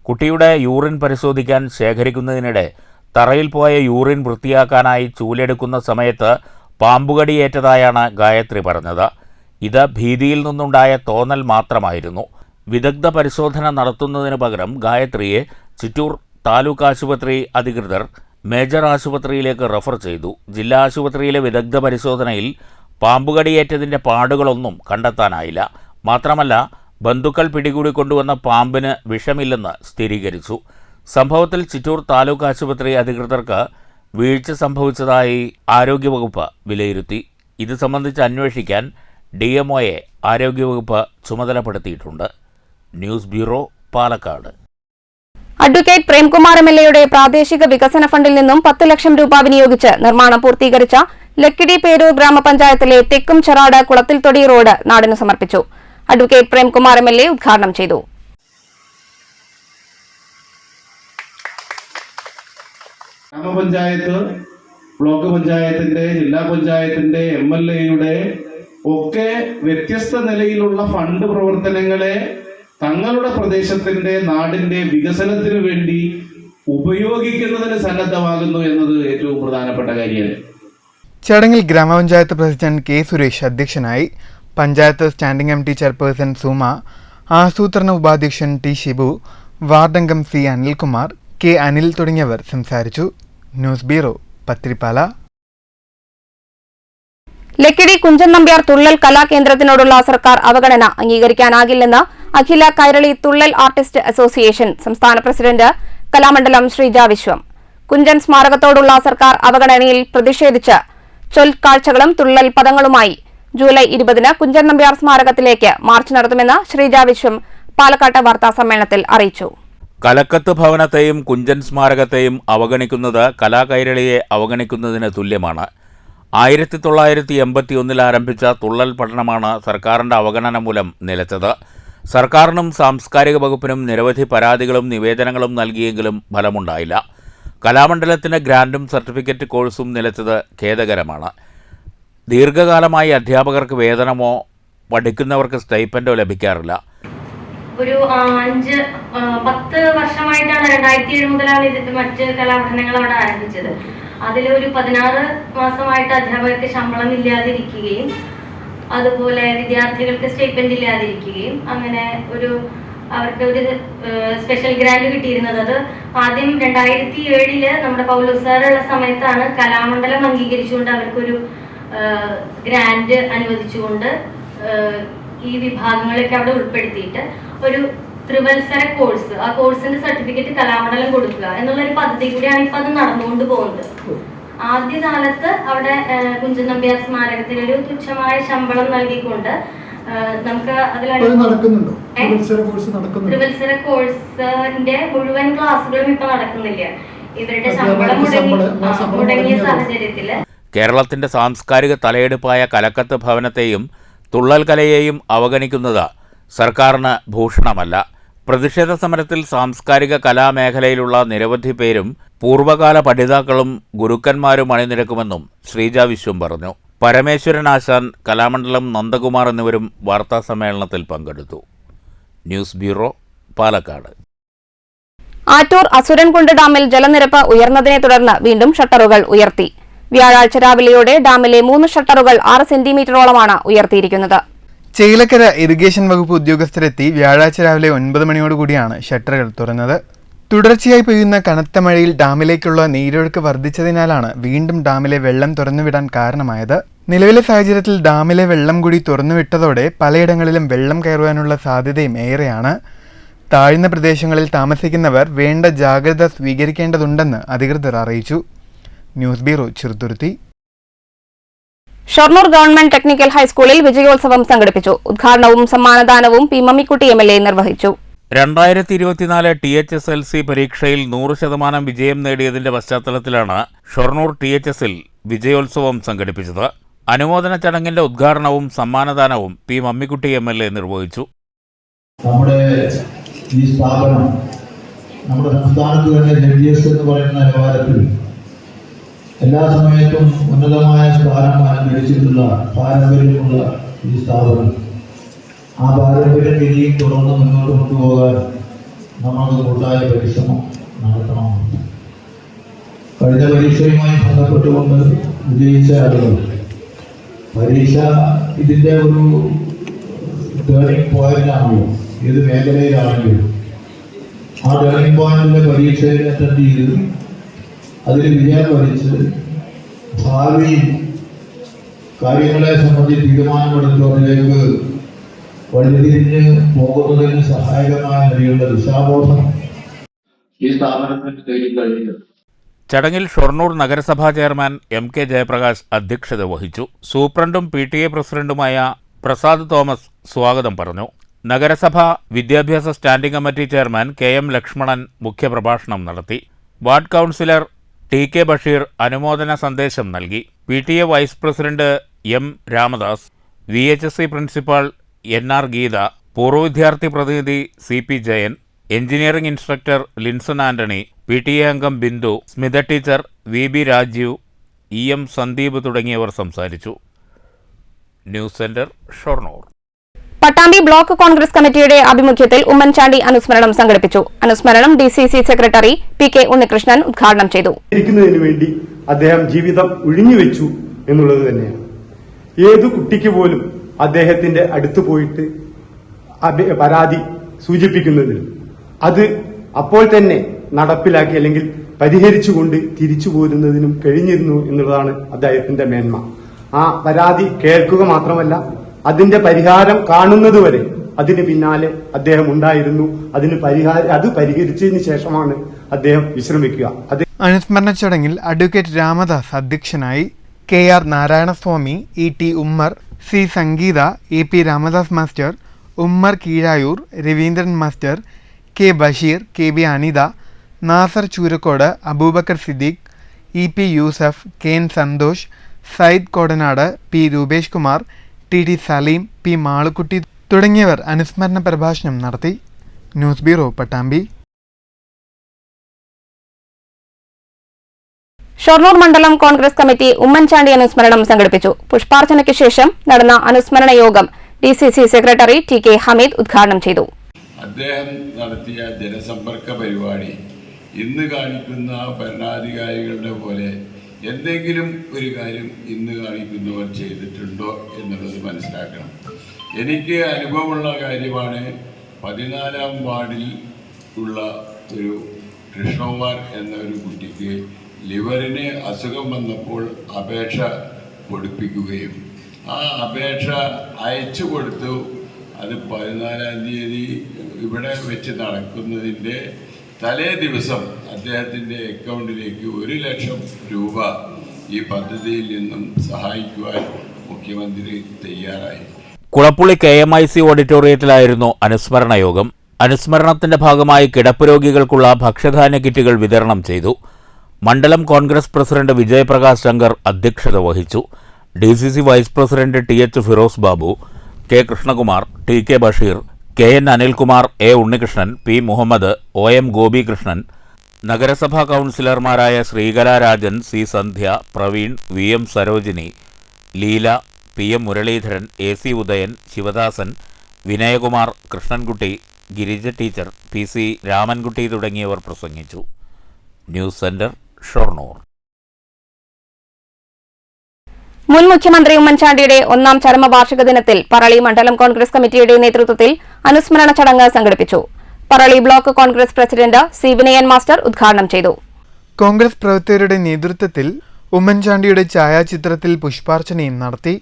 കുട്ടിയുടെ യൂറിൻ പരിശോധിക്കാൻ ശേഖരിക്കുന്നതിനിടെ തറയിൽ പോയ യൂറിൻ വൃത്തിയാക്കാനായി ചൂലെടുക്കുന്ന സമയത്ത് പാമ്പുകടിയേറ്റതായാണ് ഗായത്രി പറഞ്ഞത്. ഇത് ഭീതിയിൽ നിന്നുണ്ടായ തോന്നൽ മാത്രമായിരുന്നു. വിദഗ്ധ പരിശോധന നടത്തുന്നതിന് പകരം ഗായത്രിയെ ചിറ്റൂർ താലൂക്ക് ആശുപത്രി അധികൃതർ മേജർ ആശുപത്രിയിലേക്ക് റഫർ ചെയ്തു. ജില്ലാ ആശുപത്രിയിലെ വിദഗ്ധ പരിശോധനയിൽ പാമ്പുകടിയേറ്റതിൻ്റെ പാടുകളൊന്നും കണ്ടെത്താനായില്ല. മാത്രമല്ല, ബന്ധുക്കൾ പിടികൂടിക്കൊണ്ടുവന്ന പാമ്പിന് വിഷമില്ലെന്ന് സ്ഥിരീകരിച്ചു. സംഭവത്തിൽ ചിറ്റൂർ താലൂക്ക് ആശുപത്രി അധികൃതർക്ക് വീഴ്ച സംഭവിച്ചതായി ആരോഗ്യവകുപ്പ് വിലയിരുത്തി. ഇത് സംബന്ധിച്ച് അന്വേഷിക്കാൻ DMOയെ ആരോഗ്യവകുപ്പ് ചുമതലപ്പെടുത്തിയിട്ടുണ്ട്. News bureau, Palakkad. Advocate Premkumar MLAയുടെ പ്രാദേശിക വികസന ഫണ്ടിൽ നിന്നും 10 ലക്ഷം രൂപ വിനിയോഗിച്ച് നിർമ്മാണം പൂർത്തീകരിച്ച ലക്കിടി പേരൂർ ഗ്രാമപഞ്ചായത്തിലെ തെക്കും ചെറാട് കുളത്തിൽത്തൊടി റോഡ് നാടിന് സമർപ്പിച്ചു. അഡ്വക്കേറ്റ് പ്രേംകുമാർ MLA ഉദ്ഘാടനം ചെയ്തു. ഗ്രാമപഞ്ചായത്ത്, ബ്ലോക്ക് പഞ്ചായത്തിന്റെ, ജില്ലാ പഞ്ചായത്തിന്റെ, MLAയുടെ ഒക്കെ വ്യത്യസ്ത നിലയിലുള്ള ഫണ്ട് പ്രവർത്തനങ്ങളെ തങ്ങളുടെ പ്രദേശത്തിന്റെ നാടിന്റെ വികസനത്തിന് വേണ്ടി ഉപയോഗിക്കുന്നതിന് സന്നദ്ധമാകുന്നു എന്നത് ഏറ്റവും പ്രധാനപ്പെട്ട കാര്യമാണ്. ചടങ്ങിൽ ഗ്രാമപഞ്ചായത്ത് പ്രസിഡന്റ് K. സുരേഷ് അധ്യക്ഷനായി. Panchayat standing committee chairperson Suma, ആസൂത്രണ ഉപാധ്യക്ഷൻ T. Shibu, വാർഡംഗം C. Anilkumar, K. Anil തുടങ്ങിയവർ സംസാരിച്ചു. News bureau, Pathirippala. ലക്കിടി കുഞ്ചൻ നമ്പ്യാർ തുള്ളൽ കലാകേന്ദ്രത്തിനോടുള്ള സർക്കാർ അവഗണന അംഗീകരിക്കാനാകില്ലെന്ന് അഖില കൈരളി തുള്ളൽ ആർട്ടിസ്റ്റ് അസോസിയേഷൻ സംസ്ഥാന പ്രസിഡന്റ് കലാമണ്ഡലം ശ്രീജ വിശ്വം. കുഞ്ചൻ സ്മാരകത്തോടുള്ള സർക്കാർ അവഗണനയിൽ പ്രതിഷേധിച്ച് ചൊൽക്കാഴ്ചകളും തുള്ളൽ പദങ്ങളുമായി ജൂലൈ 20-ന് കുഞ്ചൻ നമ്പ്യാർ സ്മാരകത്തിലേക്ക് മാർച്ച് നടത്തുമെന്ന് ശ്രീജ വിശ്വം പാലക്കാട്ട് വാർത്താസമ്മേളനത്തിൽ അറിയിച്ചു. കലക്കത്ത് ഭവനത്തെയും കുഞ്ചൻ സ്മാരകത്തെയും അവഗണിക്കുന്നത് കലാകൈരളിയെ അവഗണിക്കുന്നതിന് തുല്യമാണ്. 1981 ആരംഭിച്ച തുള്ളൽ പഠനമാണ് സർക്കാരിൻ്റെ അവഗണന മൂലം നിലച്ചത്. സർക്കാരിനും സാംസ്കാരിക വകുപ്പിനും നിരവധി പരാതികളും നിവേദനങ്ങളും നൽകിയെങ്കിലും ഫലമുണ്ടായില്ല. കലാമണ്ഡലത്തിന് ഗ്രാൻഡും സർട്ടിഫിക്കറ്റ് കോഴ്സും നിലച്ചത് ഖേദകരമാണ്. ദീർഘകാലമായി അധ്യാപകർക്ക് വേതനമോ പഠിക്കുന്നവർക്ക് സ്റ്റൈപ്പൻഡോ ലഭിക്കാറില്ല. ഒരു 5-10 വർഷമായിട്ടാണ് 2007 മുതലാണ് ഇതിന്റെ മറ്റ് കലാപഠനങ്ങൾ അവിടെ ആരംഭിച്ചത്. അതിലൊരു 16 മാസമായിട്ട് അധ്യാപകർക്ക് ശമ്പളം ഇല്ലാതിരിക്കുകയും അതുപോലെ വിദ്യാർത്ഥികൾക്ക് സ്റ്റൈപ്പൻഡ് ഇല്ലാതിരിക്കുകയും അങ്ങനെ അവർക്ക് ഒരു സ്പെഷ്യൽ ഗ്രാൻഡ് കിട്ടിയിരുന്നത്. അത് ആദ്യം 2007 നമ്മുടെ പൗലോസ് സാറുള്ള സമയത്താണ് കലാമണ്ഡലം അംഗീകരിച്ചുകൊണ്ട് അവർക്കൊരു ഗ്രാൻഡ് അനുവദിച്ചുകൊണ്ട് ഈ വിഭാഗങ്ങളൊക്കെ അവിടെ ഉൾപ്പെടുത്തിയിട്ട് ഒരു ത്രിവത്സര കോഴ്സ്, ആ കോഴ്സിന്റെ സർട്ടിഫിക്കറ്റ് കലാമണ്ഡലം കൊടുക്കുക എന്നുള്ളൊരു പദ്ധതി കൂടിയാണ് ഇപ്പൊ അത് നടന്നുകൊണ്ട് പോകുന്നത്. ആദ്യകാലത്ത് അവിടെ കുഞ്ചൻ നമ്പ്യാർ സ്മാരകത്തിന് ഒരു തുച്ഛമായ ശമ്പളം നൽകിക്കൊണ്ട് നമുക്ക് ത്രിവത്സര കോഴ്സിന്റെ മുഴുവൻ ക്ലാസ്സുകളും ഇപ്പൊ നടക്കുന്നില്ല. ഇവരുടെ ശമ്പളം മുടങ്ങിയ സാഹചര്യത്തില് കേരളത്തിന്റെ സാംസ്കാരിക തലയെടുപ്പായ കലക്കത്ത് ഭവനത്തെയും തുള്ളൽ കലയെയും അവഗണിക്കുന്നത് സർക്കാരിന് ഭൂഷണമല്ല. പ്രതിഷേധ സമരത്തിൽ സാംസ്കാരിക കലാമേഖലയിലുള്ള നിരവധി പേരും പൂർവ്വകാല പഠിതാക്കളും ഗുരുക്കന്മാരും അണിനിരക്കുമെന്നും ശ്രീജ വിശ്വം പറഞ്ഞു. പരമേശ്വരൻ ആശാൻ, കലാമണ്ഡലം നന്ദകുമാർ എന്നിവരും വാർത്താസമ്മേളനത്തിൽ പങ്കെടുത്തു. News bureau, Palakkad. ആറ്റൂർ അസുരൻകുണ്ട് ഡാമിൽ ജലനിരപ്പ് ഉയർന്നതിനെ തുടർന്ന് വീണ്ടും ഷട്ടറുകൾ ഉയർത്തി. വ്യാഴാഴ്ച രാവിലെയോടെ ഡാമിലെ 3 ഷട്ടറുകൾ 6 സെന്റിമീറ്ററോളമാണ് ഉയർത്തിയിരിക്കുന്നത്. ചേലക്കര ഇറിഗേഷൻ വകുപ്പ് ഉദ്യോഗസ്ഥരെത്തി വ്യാഴാഴ്ച രാവിലെ 9 മണിയോടുകൂടിയാണ് ഷട്ടറുകൾ തുറന്നത്. തുടർച്ചയായി പെയ്യുന്ന കനത്ത മഴയിൽ ഡാമിലേക്കുള്ള നീരൊഴുക്ക് വർദ്ധിച്ചതിനാലാണ് വീണ്ടും ഡാമിലെ വെള്ളം തുറന്നുവിടാൻ കാരണമായത്. നിലവിലെ സാഹചര്യത്തിൽ ഡാമിലെ വെള്ളം കൂടി തുറന്നുവിട്ടതോടെ പലയിടങ്ങളിലും വെള്ളം കയറുവാനുള്ള സാധ്യതയും ഏറെയാണ്. താഴ്ന്ന പ്രദേശങ്ങളിൽ താമസിക്കുന്നവർ വേണ്ട ജാഗ്രത സ്വീകരിക്കേണ്ടതുണ്ടെന്ന് അധികൃതർ അറിയിച്ചു. News bureau, Cheruthuruthy. Shoranur government technical ഹൈസ്കൂളിൽ വിജയോത്സവം സംഘടിപ്പിച്ചു. ഉദ്ഘാടനവും സമ്മാനദാനവും P. മമ്മിക്കുട്ടി MLA നിർവഹിച്ചു. 2024 THSLC പരീക്ഷയിൽ 100% വിജയം നേടിയതിന്റെ പശ്ചാത്തലത്തിലാണ് ഷൊർണൂർ THSൽ വിജയോത്സവം സംഘടിപ്പിച്ചത്. അനുമോദന ചടങ്ങിന്റെ ഉദ്ഘാടനവും സമ്മാനദാനവും P. മമ്മിക്കുട്ടി MLA നിർവഹിച്ചു. നമ്മുടെ ഈ സ്ഥാപനം നമ്മുടെ സംസ്ഥാനത്ത് തന്നെ LGS എന്ന് പറയുന്ന നിലവാരത്തിൽ എല്ലാ സമയത്തും ഉന്നതമായ സ്ഥാനം അലങ്കരിച്ചിട്ടുള്ള പാരമ്പര്യമുള്ള ഈ സ്ഥാപനം, ആ പാരമ്പര്യം ഇനിയും തുടർന്ന് മുന്നോട്ട് കൊണ്ടുപോകാൻ നമുക്ക് കൂട്ടായ പരിശ്രമം നടത്തണമെന്ന്. കഴിഞ്ഞ പരീക്ഷയുമായി ബന്ധപ്പെട്ടുകൊണ്ട് വിജയിച്ച ആളുകൾ, പരീക്ഷ ഇതിൻ്റെ ഒരു ടേണിംഗ് പോയിന്റാണല്ലോ, ഏത് മേഖലയിലാണെങ്കിലും ആ ടേണിംഗ് പോയിന്റിലെ പരീക്ഷയിൽ അറ്റൻഡ് ചെയ്ത് അതിൽ വിജയം വരിച്ച് ഭാവി കാര്യങ്ങളെ സംബന്ധിച്ച് തീരുമാനമെടുക്കുന്നതിലേക്ക് വഴിതിരിഞ്ഞ് പോകുന്നതിന് സഹായകമായ നിലയുള്ള ദിശാബോധം ഈ സ്ഥാപനത്തിന് കഴിഞ്ഞിട്ടുണ്ട്. ചടങ്ങിൽ ഷൊർണൂർ നഗരസഭാ ചെയർമാൻ MK ജയപ്രകാശ് അധ്യക്ഷത വഹിച്ചു. സൂപ്രണ്ടും PTA പ്രസിഡന്റുമായ പ്രസാദ് തോമസ് സ്വാഗതം പറഞ്ഞു. നഗരസഭ വിദ്യാഭ്യാസ standing committee chairman KM Lakshmanan മുഖ്യപ്രഭാഷണം നടത്തി. വാർഡ് കൗൺസിലർ TK ബഷീർ അനുമോദന സന്ദേശം നൽകി. PTA vice president M Ramadas, VHSC principal NR Geetha, പൂർവ്വ വിദ്യാർത്ഥി പ്രതിനിധി CP Jayan, engineering instructor Linson Antony, PTA അംഗം Bindu, Smitha teacher, VB Rajeev, EM Sandeep തുടങ്ങിയവർ സംസാരിച്ചു. News centre, Shoranur. Pattambi block Congress കമ്മിറ്റിയുടെ ആഭിമുഖ്യത്തിൽ ഉമ്മൻചാണ്ടി അനുസ്മരണം സംഘടിപ്പിച്ചു. അനുസ്മരണം DCC സെക്രട്ടറി PK ഉണ്ണികൃഷ്ണൻ ഉദ്ഘാടനം ചെയ്തു. വേണ്ടി അദ്ദേഹം ജീവിതം ഒഴിഞ്ഞുവെച്ചു എന്നുള്ളത് തന്നെയാണ്. ഏതു കുട്ടിക്ക് പോലും അദ്ദേഹത്തിന്റെ അടുത്ത് പോയിട്ട് പരാതി സൂചിപ്പിക്കുന്നതിനും അത് അപ്പോൾ തന്നെ നടപ്പിലാക്കി അല്ലെങ്കിൽ പരിഹരിച്ചുകൊണ്ട് തിരിച്ചു പോരുന്നതിനും കഴിഞ്ഞിരുന്നു എന്നുള്ളതാണ് അദ്ദേഹത്തിന്റെ മേന്മ. ആ പരാതി കേൾക്കുക മാത്രമല്ല, അതിന്റെ പരിഹാരം കാണുന്നതുവരെ അതിന് പിന്നാലെ അദ്ദേഹം ഉണ്ടായിരുന്നു. അത് പരിഹരിച്ചതിന് ശേഷമാണ് അദ്ദേഹം വിശ്രമിക്കുക. അനുസ്മരണ ചടങ്ങിൽ അഡ്വക്കേറ്റ് രാമദാസ് അധ്യക്ഷനായി. KR Narayanaswamy, ET Ummer, C Sangeetha, AP Ramadas master, Ummer Keezhayur, Raveendran master, K Basheer, KB Anitha, Nasar Choorakkode, Abubakar Siddique, EP Yusuf, KN Santhosh, Sayyid Kodanad, P Roopesh Kumar, TT Saleem, P Malukutty തുടങ്ങിയവർ അനുസ്മരണ പ്രഭാഷണം നടത്തി. News bureau, Pattambi. ഷൊർണൂർ മണ്ഡലം കോൺഗ്രസ് കമ്മിറ്റി ഉമ്മൻചാണ്ടി അനുസ്മരണം സംഘടിപ്പിച്ചു. പുഷ്പാർച്ചനയ്ക്ക് ശേഷം നടന്ന അനുസ്മരണ യോഗം DCC സെക്രട്ടറി TK ഹമീദ് ഉദ്ഘാടനം ചെയ്തു. അദ്ദേഹം നടത്തിയ ജനസമ്പർക്ക പരിപാടി ഇന്ന് കാണിക്കുന്ന ഭരണാധികാരികളുടെ പോലെ എന്തെങ്കിലും ഒരു കാര്യം ഇന്ന് കാണിക്കുന്നവർ ചെയ്തിട്ടുണ്ടോ എന്നുള്ളത് മനസ്സിലാക്കണം. എനിക്ക് അനുഭവമുള്ള കാര്യമാണ്. 14-ാം വാർഡിൽ ഉള്ള ഒരു കൃഷ്ണകുമാർ എന്ന ഒരു കുട്ടിക്ക് ലിവറിന് അസുഖം വന്നപ്പോൾ അപേക്ഷ കൊടുപ്പിക്കുകയും ആ അപേക്ഷ അയച്ചു കൊടുത്തു. അത് 14-ാം തീയതി ഇവിടെ വെച്ച് നടക്കുന്നതിൻ്റെ തലേ ദിവസം അദ്ദേഹത്തിൻ്റെ അക്കൗണ്ടിലേക്ക് 1 ലക്ഷം രൂപ ഈ പദ്ധതിയിൽ നിന്നും സഹായിക്കുവാൻ മുഖ്യമന്ത്രി തയ്യാറായി. കുളപ്പുള്ളി KMIC ഓഡിറ്റോറിയത്തിലായിരുന്നു അനുസ്മരണ യോഗം. അനുസ്മരണത്തിന്റെ ഭാഗമായി കിടപ്പ് രോഗികൾക്കുള്ള ഭക്ഷ്യധാന്യ കിറ്റുകൾ വിതരണം ചെയ്തു. മണ്ഡലം കോൺഗ്രസ് പ്രസിഡന്റ് വിജയപ്രകാശ് ശങ്കർ അധ്യക്ഷത വഹിച്ചു. DCC vice president TH Firoz Babu, K Krishnakumar, TK Basheer, KN Anilkumar, A Unnikrishnan, P Muhammad, OM Gopikrishnan, നഗരസഭാ കൗൺസിലർമാരായ Sreekala Rajan, C Sandhya, Praveen, VM Sarojini, Leela, PM Muraleedharan, AC Udayan, Sivadasan, Vinayakumar, Krishnankutty, Girija teacher, PC Ramankutty തുടങ്ങിയവർ പ്രസംഗിച്ചു. News centre, Shoranur. മുൻ മുഖ്യമന്ത്രി ഉമ്മൻചാണ്ടിയുടെ 1ാം ചരമവാർഷിക ദിനത്തിൽ പറളി മണ്ഡലം കോൺഗ്രസ് കമ്മിറ്റിയുടെ നേതൃത്വത്തിൽ അനുസ്മരണ ചടങ്ങ് സംഘടിപ്പിച്ചു. Parali block Congress president C Vinayan master ഉദ്ഘാടനം ചെയ്തു. കോൺഗ്രസ് പ്രവർത്തകരുടെ നേതൃത്വത്തിൽ ഉമ്മൻചാണ്ടിയുടെ ഛായാചിത്രത്തിൽ പുഷ്പാർച്ചനയും നടത്തി.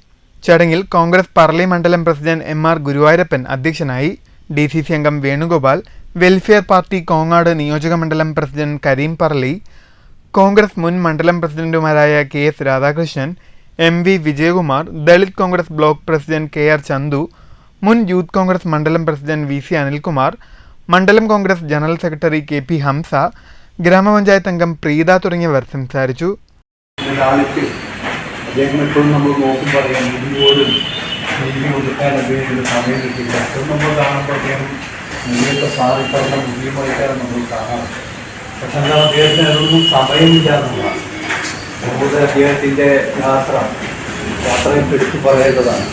ചടങ്ങിൽ കോൺഗ്രസ് പറളി മണ്ഡലം പ്രസിഡന്റ് MR ഗുരുവായൂരപ്പൻ അധ്യക്ഷനായി. DCC അംഗം വേണുഗോപാൽ, വെൽഫെയർ പാർട്ടി കോങ്ങാട് നിയോജക മണ്ഡലം പ്രസിഡന്റ് കരീം പറളി, കോൺഗ്രസ് മുൻ മണ്ഡലം പ്രസിഡന്റുമാരായ KS Radhakrishnan, MV Vijayakumar, Dalit Congress block president KR Chandu, മുൻ യൂത്ത് കോൺഗ്രസ് മണ്ഡലം പ്രസിഡന്റ് VC അനിൽകുമാർ, മണ്ഡലം Congress general secretary KP Hamsa, ഗ്രാമപഞ്ചായത്ത് അംഗം പ്രീത തുടങ്ങിയവർ സംസാരിച്ചു. പക്ഷെ അദ്ദേഹത്തിന് അതൊന്നും സമയമില്ല എന്നുള്ളതാണ്. നമ്മുടെ അദ്ദേഹത്തിന്റെ യാത്രയും എടുത്തു പറയേണ്ടതാണ്.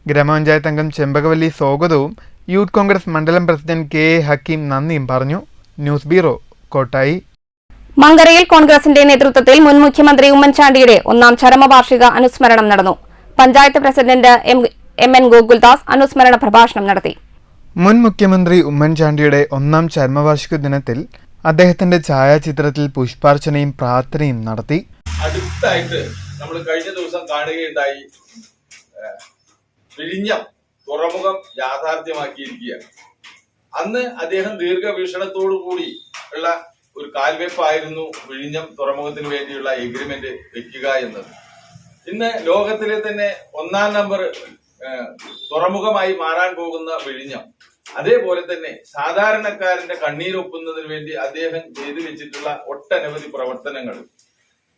ഗ്രാമപഞ്ചായത്ത് അംഗം ചെമ്പകവല്ലി സ്വാഗതവും യൂത്ത് കോൺഗ്രസ് മണ്ഡലം പ്രസിഡന്റ് KA ഹക്കീം നന്ദിയും പറഞ്ഞു. News bureau, Kottayi. മങ്കരയിൽ കോൺഗ്രസിന്റെ നേതൃത്വത്തിൽ മുൻ മുഖ്യമന്ത്രി ഉമ്മൻചാണ്ടിയുടെ 1ാം ചരമവാർഷിക അനുസ്മരണം നടന്നു. പഞ്ചായത്ത് പ്രസിഡന്റ് MN ഗോകുൽദാസ് അനുസ്മരണ പ്രഭാഷണം നടത്തി. മുൻ മുഖ്യമന്ത്രി ഉമ്മൻചാണ്ടിയുടെ 1ാം ചരമവാർഷിക ദിനത്തിൽ അദ്ദേഹത്തിന്റെ ഛായാചിത്രത്തിൽ പുഷ്പാർച്ചനയും പ്രാർത്ഥനയും നടത്തി. അടുത്തായിട്ട് നമ്മൾ കഴിഞ്ഞ ദിവസം കാണുകയുണ്ടായി, വിഴിഞ്ഞം തുറമുഖം യാഥാർത്ഥ്യമാക്കിയിരിക്കുകയാണ്. അന്ന് അദ്ദേഹം ദീർഘവീക്ഷണത്തോടു കൂടി ഉള്ള ഒരു കാൽവെപ്പായിരുന്നു വിഴിഞ്ഞം തുറമുഖത്തിന് വേണ്ടിയുള്ള എഗ്രിമെന്റ് വെക്കുക എന്നത്. ഇന്ന് ലോകത്തിലെ തന്നെ 1-ാം നമ്പർ തുറമുഖമായി മാറാൻ പോകുന്ന വിഴിഞ്ഞം, അതേപോലെ തന്നെ സാധാരണക്കാരന്റെ കണ്ണീരൊപ്പുന്നതിന് വേണ്ടി അദ്ദേഹം ചെയ്തു വെച്ചിട്ടുള്ള ഒട്ടനവധി പ്രവർത്തനങ്ങൾ,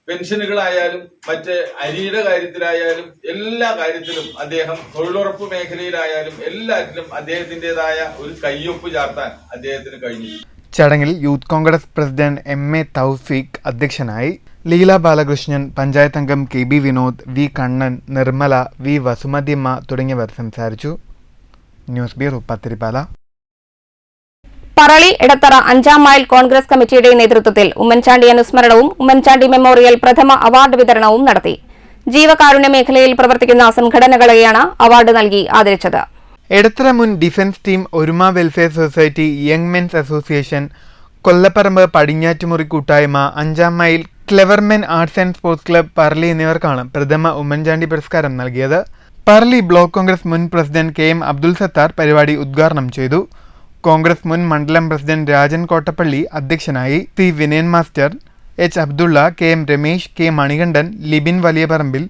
പെൻഷനുകളായാലും മറ്റ് അരിയുടെ കാര്യത്തിലായാലും എല്ലാ കാര്യത്തിലും അദ്ദേഹം, തൊഴിലുറപ്പ് മേഖലയിലായാലും എല്ലാറ്റിലും അദ്ദേഹത്തിൻ്റെതായ ഒരു കയ്യൊപ്പ് ചാർത്താൻ അദ്ദേഹത്തിന് കഴിഞ്ഞു. ചടങ്ങിൽ യൂത്ത് കോൺഗ്രസ് പ്രസിഡന്റ് MA തൗഫീഖ് അധ്യക്ഷനായി. ലീല ബാലകൃഷ്ണൻ, പഞ്ചായത്ത് അംഗം KB Vinod, V Kannan, Nirmala, V Vasumathiyamma തുടങ്ങിയവർ സംസാരിച്ചു. News bureau Pathirippala. പറളി എടത്തറ 5-ാം മൈൽ കോൺഗ്രസ് കമ്മിറ്റിയുടെ നേതൃത്വത്തിൽ ഉമ്മൻചാണ്ടി അനുസ്മരണവും ഉമ്മൻചാണ്ടി മെമ്മോറിയൽ പ്രഥമ അവാർഡ് വിതരണവും നടത്തി. ജീവകാരുണ്യ മേഖലയിൽ പ്രവർത്തിക്കുന്ന സംഘടനകളെയാണ് അവാർഡ് നൽകി ആദരിച്ചത്. എടത്തറ മുൻ defence team, Oruma welfare society, young men's association, Kollapparambu Padinjattumuri കൂട്ടായ്മ, 5-ാം mile, clever men arts and sports club Parali എന്നിവർക്കാണ് പ്രഥമ ഉമ്മൻചാണ്ടി പുരസ്കാരം നൽകിയത്. പറളി ബ്ലോക്ക് കോൺഗ്രസ് മുൻ പ്രസിഡന്റ് KM അബ്ദുൽ സത്താർ പരിപാടി ഉദ്ഘാടനം ചെയ്തു. കോൺഗ്രസ് മുൻ മണ്ഡലം പ്രസിഡന്റ് രാജൻ കോട്ടപ്പള്ളി അധ്യക്ഷനായി. C Vinayan master, H Abdulla, KM Ramesh, K Manikandan, Libin Valiyaparambil,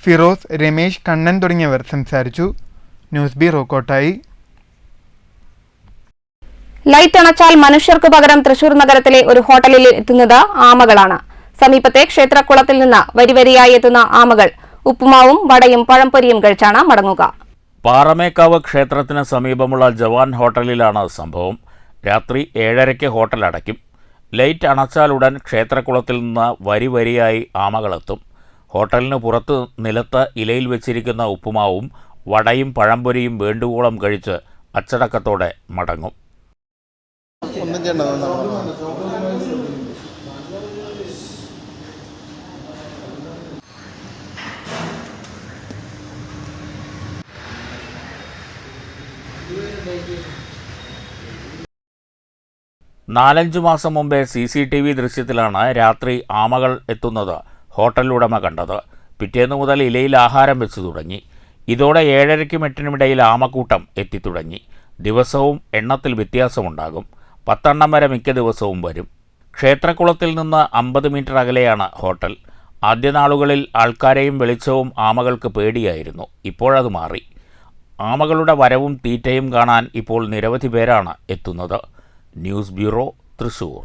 Firoz, Ramesh, Kannan തുടങ്ങിയവർ സംസാരിച്ചു. News bureau Kottayi. ലൈറ്റ് അണച്ചാൽ മനുഷ്യർക്ക് പകരം തൃശൂർ നഗരത്തിലെ ഒരു ഹോട്ടലിൽ എത്തുന്നത് ആമകളാണ്. സമീപത്തെ ക്ഷേത്രക്കുളത്തിൽ നിന്ന് വരിവരിയായി എത്തുന്ന ആമകൾ ഉപ്പുമാവും വടയും പഴംപൊരിയും കഴിച്ചാണ് മടങ്ങുക. പാറമേക്കാവ് ക്ഷേത്രത്തിന് സമീപമുള്ള ജവാൻ ഹോട്ടലിലാണ് സംഭവം. രാത്രി 7:30 ഹോട്ടൽ അടയ്ക്കും. ലൈറ്റ് അണച്ചാലുടൻ ക്ഷേത്രക്കുളത്തിൽ നിന്ന് വരിവരിയായി ആമകളെത്തും. ഹോട്ടലിന് പുറത്ത് നിലത്ത് ഇലയിൽ വെച്ചിരിക്കുന്ന ഉപ്പുമാവും വടയും പഴംപൊരിയും വേണ്ടുവോളം കഴിച്ച് അച്ചടക്കത്തോടെ മടങ്ങും. നാലഞ്ചു മാസം മുമ്പേ CCTV ദൃശ്യത്തിലാണ് രാത്രി ആമകൾ എത്തുന്നത് ഹോട്ടൽ ഉടമ കണ്ടത്. പിറ്റേന്നു മുതൽ ഇലയിൽ ആഹാരം വെച്ചു തുടങ്ങി. ഇതോടെ 7:30-നും 8-നുമിടയിൽ ആമക്കൂട്ടം എത്തിത്തുടങ്ങി. ദിവസവും എണ്ണത്തിൽ വ്യത്യാസമുണ്ടാകും. 10 എണ്ണം വരെ മിക്ക ദിവസവും വരും. ക്ഷേത്രക്കുളത്തിൽ നിന്ന് 50 മീറ്റർ അകലെയാണ് ഹോട്ടൽ. ആദ്യ നാളുകളിൽ ആൾക്കാരെയും വെളിച്ചവും ആമകൾക്ക് പേടിയായിരുന്നു. ഇപ്പോഴത് മാറി. ആമകളുടെ വരവും തീറ്റയും കാണാൻ ഇപ്പോൾ നിരവധി പേരാണ് എത്തുന്നത്. News bureau, Thrissur.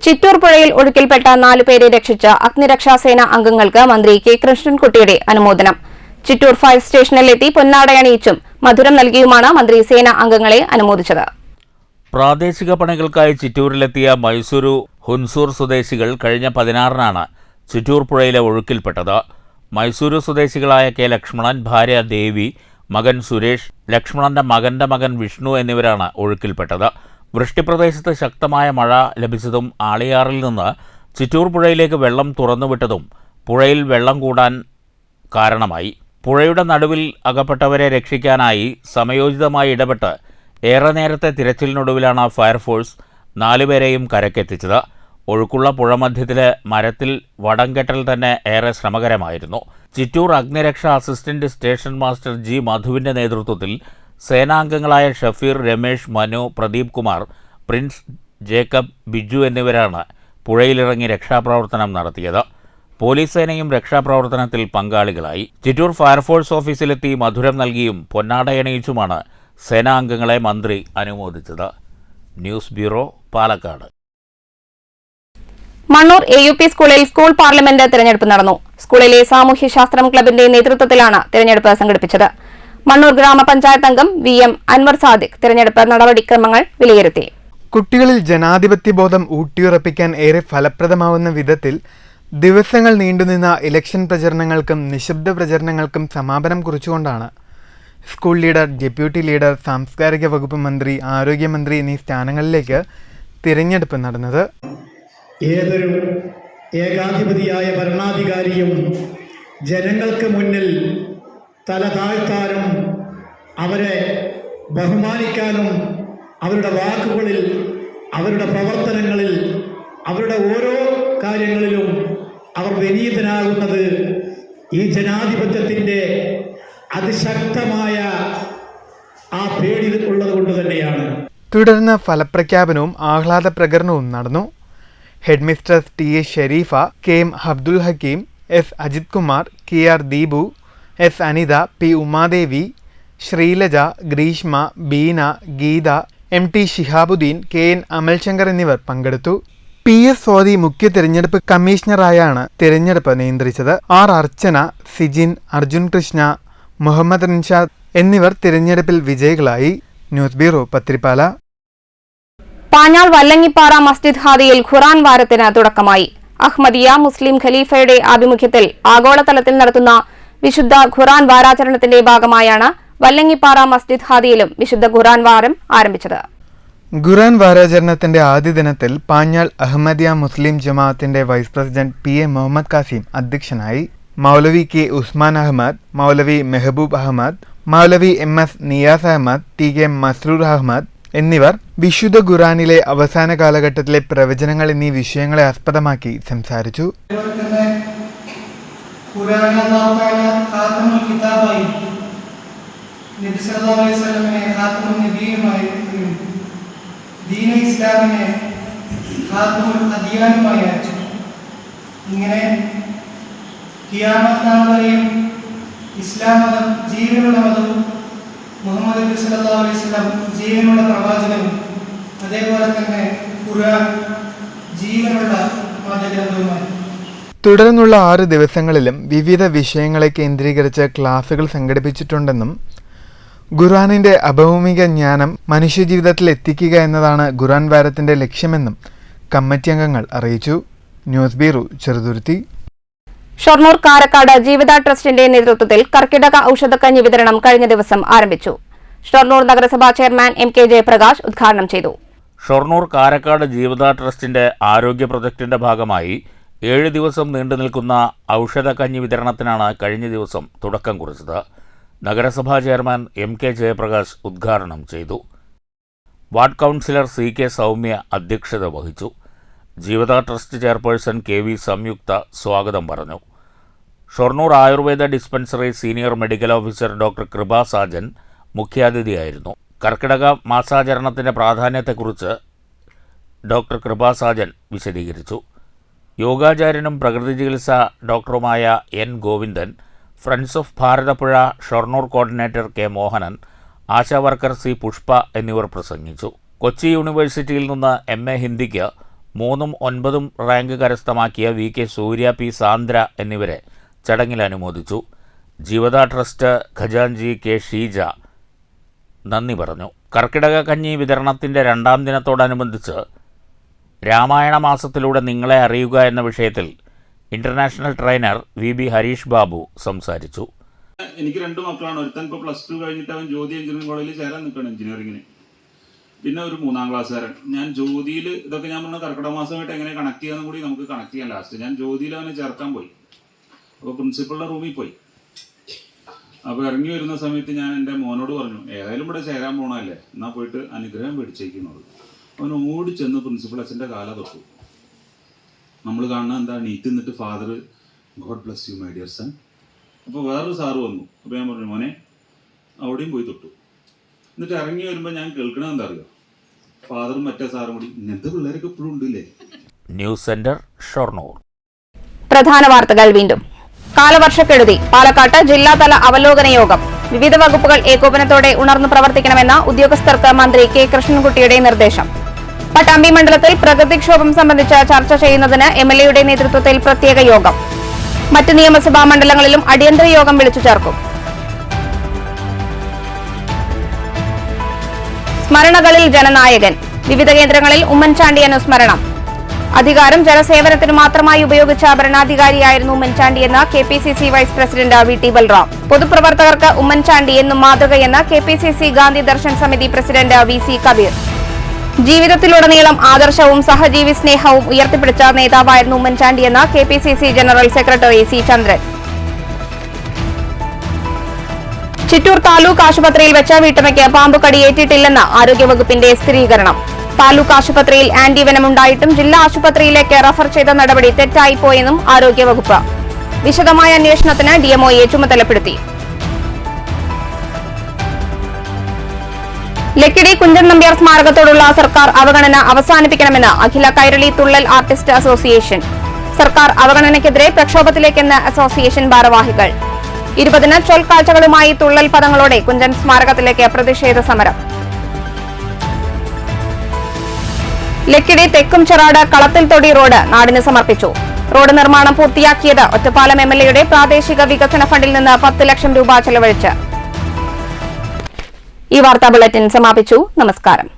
ചിറ്റൂർ പുഴയിൽ ഒഴുക്കിൽപ്പെട്ട 4 പേരെ രക്ഷിച്ച അഗ്നിരക്ഷാസേന അംഗങ്ങൾക്ക് മന്ത്രി K കൃഷ്ണൻകുട്ടിയുടെ അനുമോദനം. ചിറ്റൂർ ഫയർ സ്റ്റേഷനിലെത്തി പൊന്നാടയണിയിച്ചും മധുരം നൽകിയുമാണ് മന്ത്രി സേനാ അംഗങ്ങളെ അനുമോദിച്ചത്. പ്രാദേശിക പണികൾക്കായി ചിറ്റൂരിലെത്തിയ മൈസൂരു ഹുൻസൂർ സ്വദേശികൾ കഴിഞ്ഞ 16-നാണ് ചിറ്റൂർ പുഴയിലെ ഒഴുക്കിൽപ്പെട്ടത്. മൈസൂരു സ്വദേശികളായ K ലക്ഷ്മണൻ, ഭാര്യ ദേവി, മകൻ സുരേഷ്, ലക്ഷ്മണന്റെ മകൻ വിഷ്ണു എന്നിവരാണ് ഒഴുക്കിൽപ്പെട്ടത്. വൃഷ്ടിപ്രദേശത്ത് ശക്തമായ മഴ ലഭിച്ചതും ആളിയാറിൽ നിന്ന് ചിറ്റൂർ പുഴയിലേക്ക് വെള്ളം തുറന്നുവിട്ടതും പുഴയിൽ വെള്ളം കൂടാൻ കാരണമായി. പുഴയുടെ നടുവിൽ അകപ്പെട്ടവരെ രക്ഷിക്കാനായി സമയോചിതമായി ഇടപെട്ട് ഏറെ നേരത്തെ തിരച്ചിലിനൊടുവിലാണ് ഫയർഫോഴ്സ് 4 പേരെയും കരക്കെത്തിച്ചത്. ഒഴുക്കുള്ള പുഴമധ്യത്തിലെ മരത്തിൽ വടംകെട്ടൽ തന്നെ ഏറെ ശ്രമകരമായിരുന്നു. ചിറ്റൂർ അഗ്നിരക്ഷാ അസിസ്റ്റന്റ് സ്റ്റേഷൻ മാസ്റ്റർ G മധുവിൻ്റെ നേതൃത്വത്തിൽ സേനാംഗങ്ങളായ ഷഫീർ, രമേഷ്, മനു, പ്രദീപ് കുമാർ, പ്രിൻസ്, ജേക്കബ്, ബിജു എന്നിവരാണ് പുഴയിലിറങ്ങി രക്ഷാപ്രവർത്തനം നടത്തിയത്. പോലീസ് സേനയും രക്ഷാപ്രവർത്തനത്തിൽ പങ്കാളികളായി. ചിറ്റൂർ ഫയർഫോഴ്സ് ഓഫീസിലെത്തി മധുരം നൽകിയും പൊന്നാടയണിയിച്ചുമാണ് സേനാംഗങ്ങളെ മന്ത്രി അനുമോദിച്ചത്. News bureau, Palakkad. Mannur AUP സ്കൂളിൽ സ്കൂൾ പാർലമെന്റ് തെരഞ്ഞെടുപ്പ് നടന്നു. സ്കൂളിലെ സാമൂഹ്യശാസ്ത്രം ക്ലബിന്റെ നേതൃത്വത്തിലാണ് തെരഞ്ഞെടുപ്പ് സംഘടിപ്പിച്ചത്. മണ്ണൂർ ഗ്രാമപഞ്ചായത്ത് അംഗം VM അൻവർ സാദിഖ് തെരഞ്ഞെടുപ്പ് നടപടിക്രമങ്ങൾ വിലയിരുത്തി. കുട്ടികളിൽ ജനാധിപത്യബോധം ഊട്ടിയുറപ്പിക്കാൻ ഏറെ ഫലപ്രദമാവുന്ന വിധത്തിൽ ദിവസങ്ങൾ നീണ്ടുനിന്ന ഇലക്ഷൻ പ്രചരണങ്ങൾക്കും നിശബ്ദ പ്രചരണങ്ങൾക്കും സമാപനം കുറിച്ചുകൊണ്ടാണ് സ്കൂൾ ലീഡർ, ഡെപ്യൂട്ടി ലീഡർ, സാംസ്കാരിക വകുപ്പ് മന്ത്രി, ആരോഗ്യമന്ത്രി എന്നീ സ്ഥാനങ്ങളിലേക്ക് തിരഞ്ഞെടുപ്പ് നടന്നത്. ഏതൊരു ഏകാധിപതിയായ ഭരണാധികാരിയും ജനങ്ങൾക്ക് മുന്നിൽ തല താഴ്ത്താനും അവരെ ബഹുമാനിക്കാനും അവരുടെ വാക്കുകളിൽ, അവരുടെ പ്രവർത്തനങ്ങളിൽ, അവരുടെ ഓരോ കാര്യങ്ങളിലും അവർ വിനീതനാകുന്നത് ഈ ജനാധിപത്യത്തിൻ്റെ അതിശക്തമായ ആ പേടി ഉള്ളത് കൊണ്ട് തന്നെയാണ്. തുടർന്ന് ഫലപ്രഖ്യാപനവും ആഹ്ലാദ പ്രകടനവും നടന്നു. Headmistress TA. Shareefa, KM. Abdul Hakeem, S. Ajith Kumar, KR. Deepu, S. Anitha, P. Umadevi, Sreelaja, Greeshma, Beena, Geetha, MT. Shihabuddin, KN. Amalshankar എന്നിവർ പങ്കെടുത്തു. പി.എസ്. സ്വാതി മുഖ്യ തിരഞ്ഞെടുപ്പ് കമ്മീഷണറായാണ് തിരഞ്ഞെടുപ്പ് നിയന്ത്രിച്ചത്. ആർ. അർച്ചന, സിജിൻ, അർജുൻ കൃഷ്ണ, മുഹമ്മദ് റിൻഷാദ് എന്നിവർ തിരഞ്ഞെടുപ്പിൽ വിജയികളായി. News bureau, Pathirippala. പാഞ്ഞാൾ വല്ലങ്ങിപ്പാറ മസ്ജിദ് ഹാദിയിൽ ഖുർആൻ വാരത്തിന് തുടക്കമായി. അഹ്മദിയ മുസ്ലിം ഖലീഫയുടെ ആഭിമുഖ്യത്തിൽ ആഗോളതലത്തിൽ നടത്തുന്ന വിശുദ്ധ ഖുർആൻ വാരാചരണത്തിന്റെ ഭാഗമായാണ് വല്ലങ്ങിപ്പാറ മസ്ജിദ് ഹാദിയിലും വിശുദ്ധ ഖുർആൻ വാരം ആരംഭിച്ചത്. ഖുർആൻ വാരാചരണത്തിന്റെ ആദ്യ ദിനത്തിൽ പാഞ്ഞാൾ അഹമ്മദിയ മുസ്ലിം ജമാഅത്തിന്റെ vice president PA. Muhammad Kasim അധ്യക്ഷനായി. മൗലവി കെ. ഉസ്മാൻ അഹമ്മദ്, മൗലവി മെഹബൂബ് അഹമ്മദ്, മൗലവി എം.എസ്. നിയാസ് അഹമ്മദ്, ടി.കെ. മസ്രൂർ അഹമ്മദ് എന്നിവർ വിശുദ്ധ ഖുർആനിലെ അവസാന കാലഘട്ടത്തിലെ പ്രവചനങ്ങൾ എന്നീ വിഷയങ്ങളെ ആസ്പദമാക്കി സംസാരിച്ചു. ഇങ്ങനെ ഖിയാമത്ത് നാൾ വരെയും ഇസ്ലാം മതം ജീവനുള്ള മതവും മുഹമ്മദ് നബി സല്ലല്ലാഹു അലൈഹി വസല്ലം ജീവനുള്ള പ്രവാചകനും അതേപോലെ തന്നെ ഖുർആൻ ജീവനുള്ള മതഗ്രന്ഥവുമാണ്. തുടർന്നുള്ള 6 ദിവസങ്ങളിലും വിവിധ വിഷയങ്ങളെ കേന്ദ്രീകരിച്ച് ക്ലാസുകൾ സംഘടിപ്പിച്ചിട്ടുണ്ടെന്നും ഖുർആനിന്റെ അഭൗമിക ജ്ഞാനം മനുഷ്യജീവിതത്തിൽ എത്തിക്കുക എന്നതാണ് ഖുർആൻ വാരത്തിന്റെ ലക്ഷ്യമെന്നും കമ്മിറ്റി അംഗങ്ങൾ അറിയിച്ചു. News bureau, Cheruthuruthy. ഷൊർണൂർ കാരക്കാട് ജീവിത ട്രസ്റ്റിന്റെ നേതൃത്വത്തിൽ കർക്കിടക ഔഷധക്കഞ്ഞി വിതരണം കഴിഞ്ഞ ദിവസം ആരംഭിച്ചു. ഷൊർണൂർ നഗരസഭാ ചെയർമാൻ എം കെ ജയപ്രകാശ് ഉദ്ഘാടനം ചെയ്തു. ഷൊർണൂർ കാരക്കാട് ജീവിത ട്രസ്റ്റിന്റെ ആരോഗ്യ പ്രൊജക്ടിന്റെ ഭാഗമായി 7 ദിവസം നീണ്ടുനിൽക്കുന്ന ഔഷധക്കഞ്ഞി വിതരണത്തിനാണ് കഴിഞ്ഞ ദിവസം തുടക്കം കുറിച്ചത്. നഗരസഭാ ചെയർമാൻ എം കെ ജയപ്രകാശ് ഉദ്ഘാടനം ചെയ്തു. Ward councillor C K Soumya അധ്യക്ഷത വഹിച്ചു. ജീവിത trust chairperson K V Samyuktha സ്വാഗതം പറഞ്ഞു. Shoranur Ayurveda dispensary senior medical officer doctor Kripa Sajan മുഖ്യാതിഥിയായിരുന്നു. കർക്കിടക മാസാചരണത്തിൻ്റെ പ്രാധാന്യത്തെക്കുറിച്ച് ഡോക്ടർ കൃപാ സാജൻ വിശദീകരിച്ചു. യോഗാചാര്യനും പ്രകൃതി ചികിത്സാ ഡോക്ടറുമായ N Govindan, friends of Bharathappuzha Shoranur coordinator K Mohanan, Asha worker C Pushpa എന്നിവർ പ്രസംഗിച്ചു. കൊച്ചി യൂണിവേഴ്സിറ്റിയിൽ നിന്ന് MA ഹിന്ദിക്ക് 3ഉം 9ഉം റാങ്ക് കരസ്ഥമാക്കിയ V K Surya, P Sandra എന്നിവരെ ചടങ്ങിൽ അനുമോദിച്ചു. ജീവിത ട്രസ്റ്റ് ഖജാൻജി കെ ഷീജ നന്ദി പറഞ്ഞു. കർക്കിടക കഞ്ഞി വിതരണത്തിൻ്റെ 2ാം ദിനത്തോടനുബന്ധിച്ച് രാമായണ മാസത്തിലൂടെ നിങ്ങളെ അറിയുക എന്ന വിഷയത്തിൽ international trainer V B Harish Babu സംസാരിച്ചു. എനിക്ക് 2 മക്കളാണ്. ഒരുത്തൻ ഇപ്പോൾ +2 കഴിഞ്ഞിട്ട് അവൻ ജ്യോതി എഞ്ചിനീയറിംഗ് കോളേജിൽ ചേരാൻ നിൽക്കണം എഞ്ചിനീയറിംഗിന്. പിന്നെ ഒരു 3ാം ക്ലാസ്സുകാരൻ. ഞാൻ ജ്യോതിയിൽ ഇതൊക്കെ ഞാൻ പറഞ്ഞ കർക്കിടക മാസമായിട്ട് എങ്ങനെ കണക്ട് ചെയ്യാന്ന് കൂടി നമുക്ക് കണക്ട് ചെയ്യാം. ലാസ്റ്റ് ഞാൻ ജ്യോതിയിൽ അവനെ ചേർക്കാൻ പോയി. അപ്പോൾ പ്രിൻസിപ്പളുടെ റൂമിൽ പോയി. അപ്പോൾ ഇറങ്ങി വരുന്ന സമയത്ത് ഞാൻ എൻ്റെ മോനോട് പറഞ്ഞു, ഏതായാലും ഇവിടെ ചേരാൻ പോകണമല്ലേ, എന്നാൽ പോയിട്ട് അനുഗ്രഹം മേടിച്ചേക്കുന്നത്. അവൻ ഓടി ചെന്ന് പ്രിൻസിപ്പൾ അച്ഛൻ്റെ കാല തൊട്ടു. നമ്മൾ കാണുന്ന എന്താ, നീറ്റ് നിന്നിട്ട് father God bless you my dear son. അപ്പോൾ വേറൊരു സാറ് വന്നു. അപ്പോൾ ഞാൻ പറഞ്ഞു, മോനെ അവിടെയും പോയി തൊട്ടു. എന്നിട്ട് ഇറങ്ങി വരുമ്പോൾ ഞാൻ കേൾക്കണത് എന്താ അറിയോ, ഫാദറും മറ്റേ സാറും കൂടി ഇങ്ങനത്തെ പിള്ളേരൊക്കെ ഇപ്പോഴും ഉണ്ടല്ലേ. News centre, Shoranur. പ്രധാന വാർത്തകൾ വീണ്ടും. കാലവർഷക്കെടുതി. പാലക്കാട്ട് ജില്ലാതല അവലോകന യോഗം. വിവിധ വകുപ്പുകൾ ഏകോപനത്തോടെ ഉണർന്നു പ്രവർത്തിക്കണമെന്ന ഉദ്യോഗസ്ഥർക്ക് മന്ത്രി കെ കൃഷ്ണൻകുട്ടിയുടെ നിർദ്ദേശം. പട്ടാമ്പി മണ്ഡലത്തിൽ പ്രകൃതിക്ഷോഭം സംബന്ധിച്ച് ചർച്ച ചെയ്യുന്നതിന് MLAയുടെ നേതൃത്വത്തിൽ പ്രത്യേക യോഗം. മറ്റ് നിയമസഭാ മണ്ഡലങ്ങളിലും അടിയന്തര യോഗം വിളിച്ചു ചേർക്കും. സ്മരണകളിൽ ജനനായകൻ. വിവിധ കേന്ദ്രങ്ങളിൽ ഉമ്മൻചാണ്ടി അനുസ്മരണം. അധികാരം ജനസേവനത്തിന് മാത്രമായി ഉപയോഗിച്ച ഭരണാധികാരിയായിരുന്നു ഉമ്മൻചാണ്ടിയെന്ന് KPCC vice president VT Balram. പൊതുപ്രവർത്തകർക്ക് ഉമ്മൻചാണ്ടി എന്നും മാതൃകയെന്ന് KPCC Gandhi Darshan Samiti president VC Kabir. ജീവിതത്തിലുടനീളം ആദർശവും സഹജീവി സ്നേഹവും ഉയർത്തിപ്പിടിച്ച നേതാവായിരുന്നു ഉമ്മൻചാണ്ടിയെന്ന് KPCC ജനറൽ സെക്രട്ടറി C ചന്ദ്രൻ. ചിറ്റൂർ താലൂക്ക് ആശുപത്രിയിൽ വെച്ച വീട്ടമ്മയ്ക്ക് പാമ്പ് കടിയേറ്റിട്ടില്ലെന്ന് ആരോഗ്യവകുപ്പിന്റെ സ്ഥിരീകരണം. താലൂക്ക് ആശുപത്രിയിൽ ആന്റിവെനമുണ്ടായിട്ടും ജില്ലാ ആശുപത്രിയിലേക്ക് റഫർ ചെയ്ത നടപടി തെറ്റായിപ്പോയെന്നും ആരോഗ്യവകുപ്പ്. വിശദമായ അന്വേഷണത്തിന് DMOയെ ചുമതലപ്പെടുത്തി. ലക്കിടി കുഞ്ചൻ നമ്പ്യാർ സ്മാരകത്തോടുള്ള സർക്കാർ അവഗണന അവസാനിപ്പിക്കണമെന്ന് അഖില കൈരളി തുള്ളൽ ആർട്ടിസ്റ്റ് അസോസിയേഷൻ. സർക്കാർ അവഗണനയ്ക്കെതിരെ പ്രക്ഷോഭത്തിലേക്കെന്ന് അസോസിയേഷൻ ഭാരവാഹികൾ. 20-ന് ചൊൽക്കാഴ്ചകളുമായി തുള്ളൽ പദങ്ങളോടെ കുഞ്ചൻ സ്മാരകത്തിലേക്ക് പ്രതിഷേധ സമരം. ലക്കിടി തെക്കും ചെറാട് കളത്തിൽ തൊടി റോഡ് നാടിന് സമർപ്പിച്ചു. റോഡ് നിർമ്മാണം പൂർത്തിയാക്കിയത് ഒറ്റപ്പാലം MLAയുടെ പ്രാദേശിക വികസന ഫണ്ടിൽ നിന്ന് 10 ലക്ഷം രൂപ ചെലവഴിച്ച്. ഈ വാർത്താ ബുള്ളറ്റിൻ സമാപിച്ചു. നമസ്കാരം.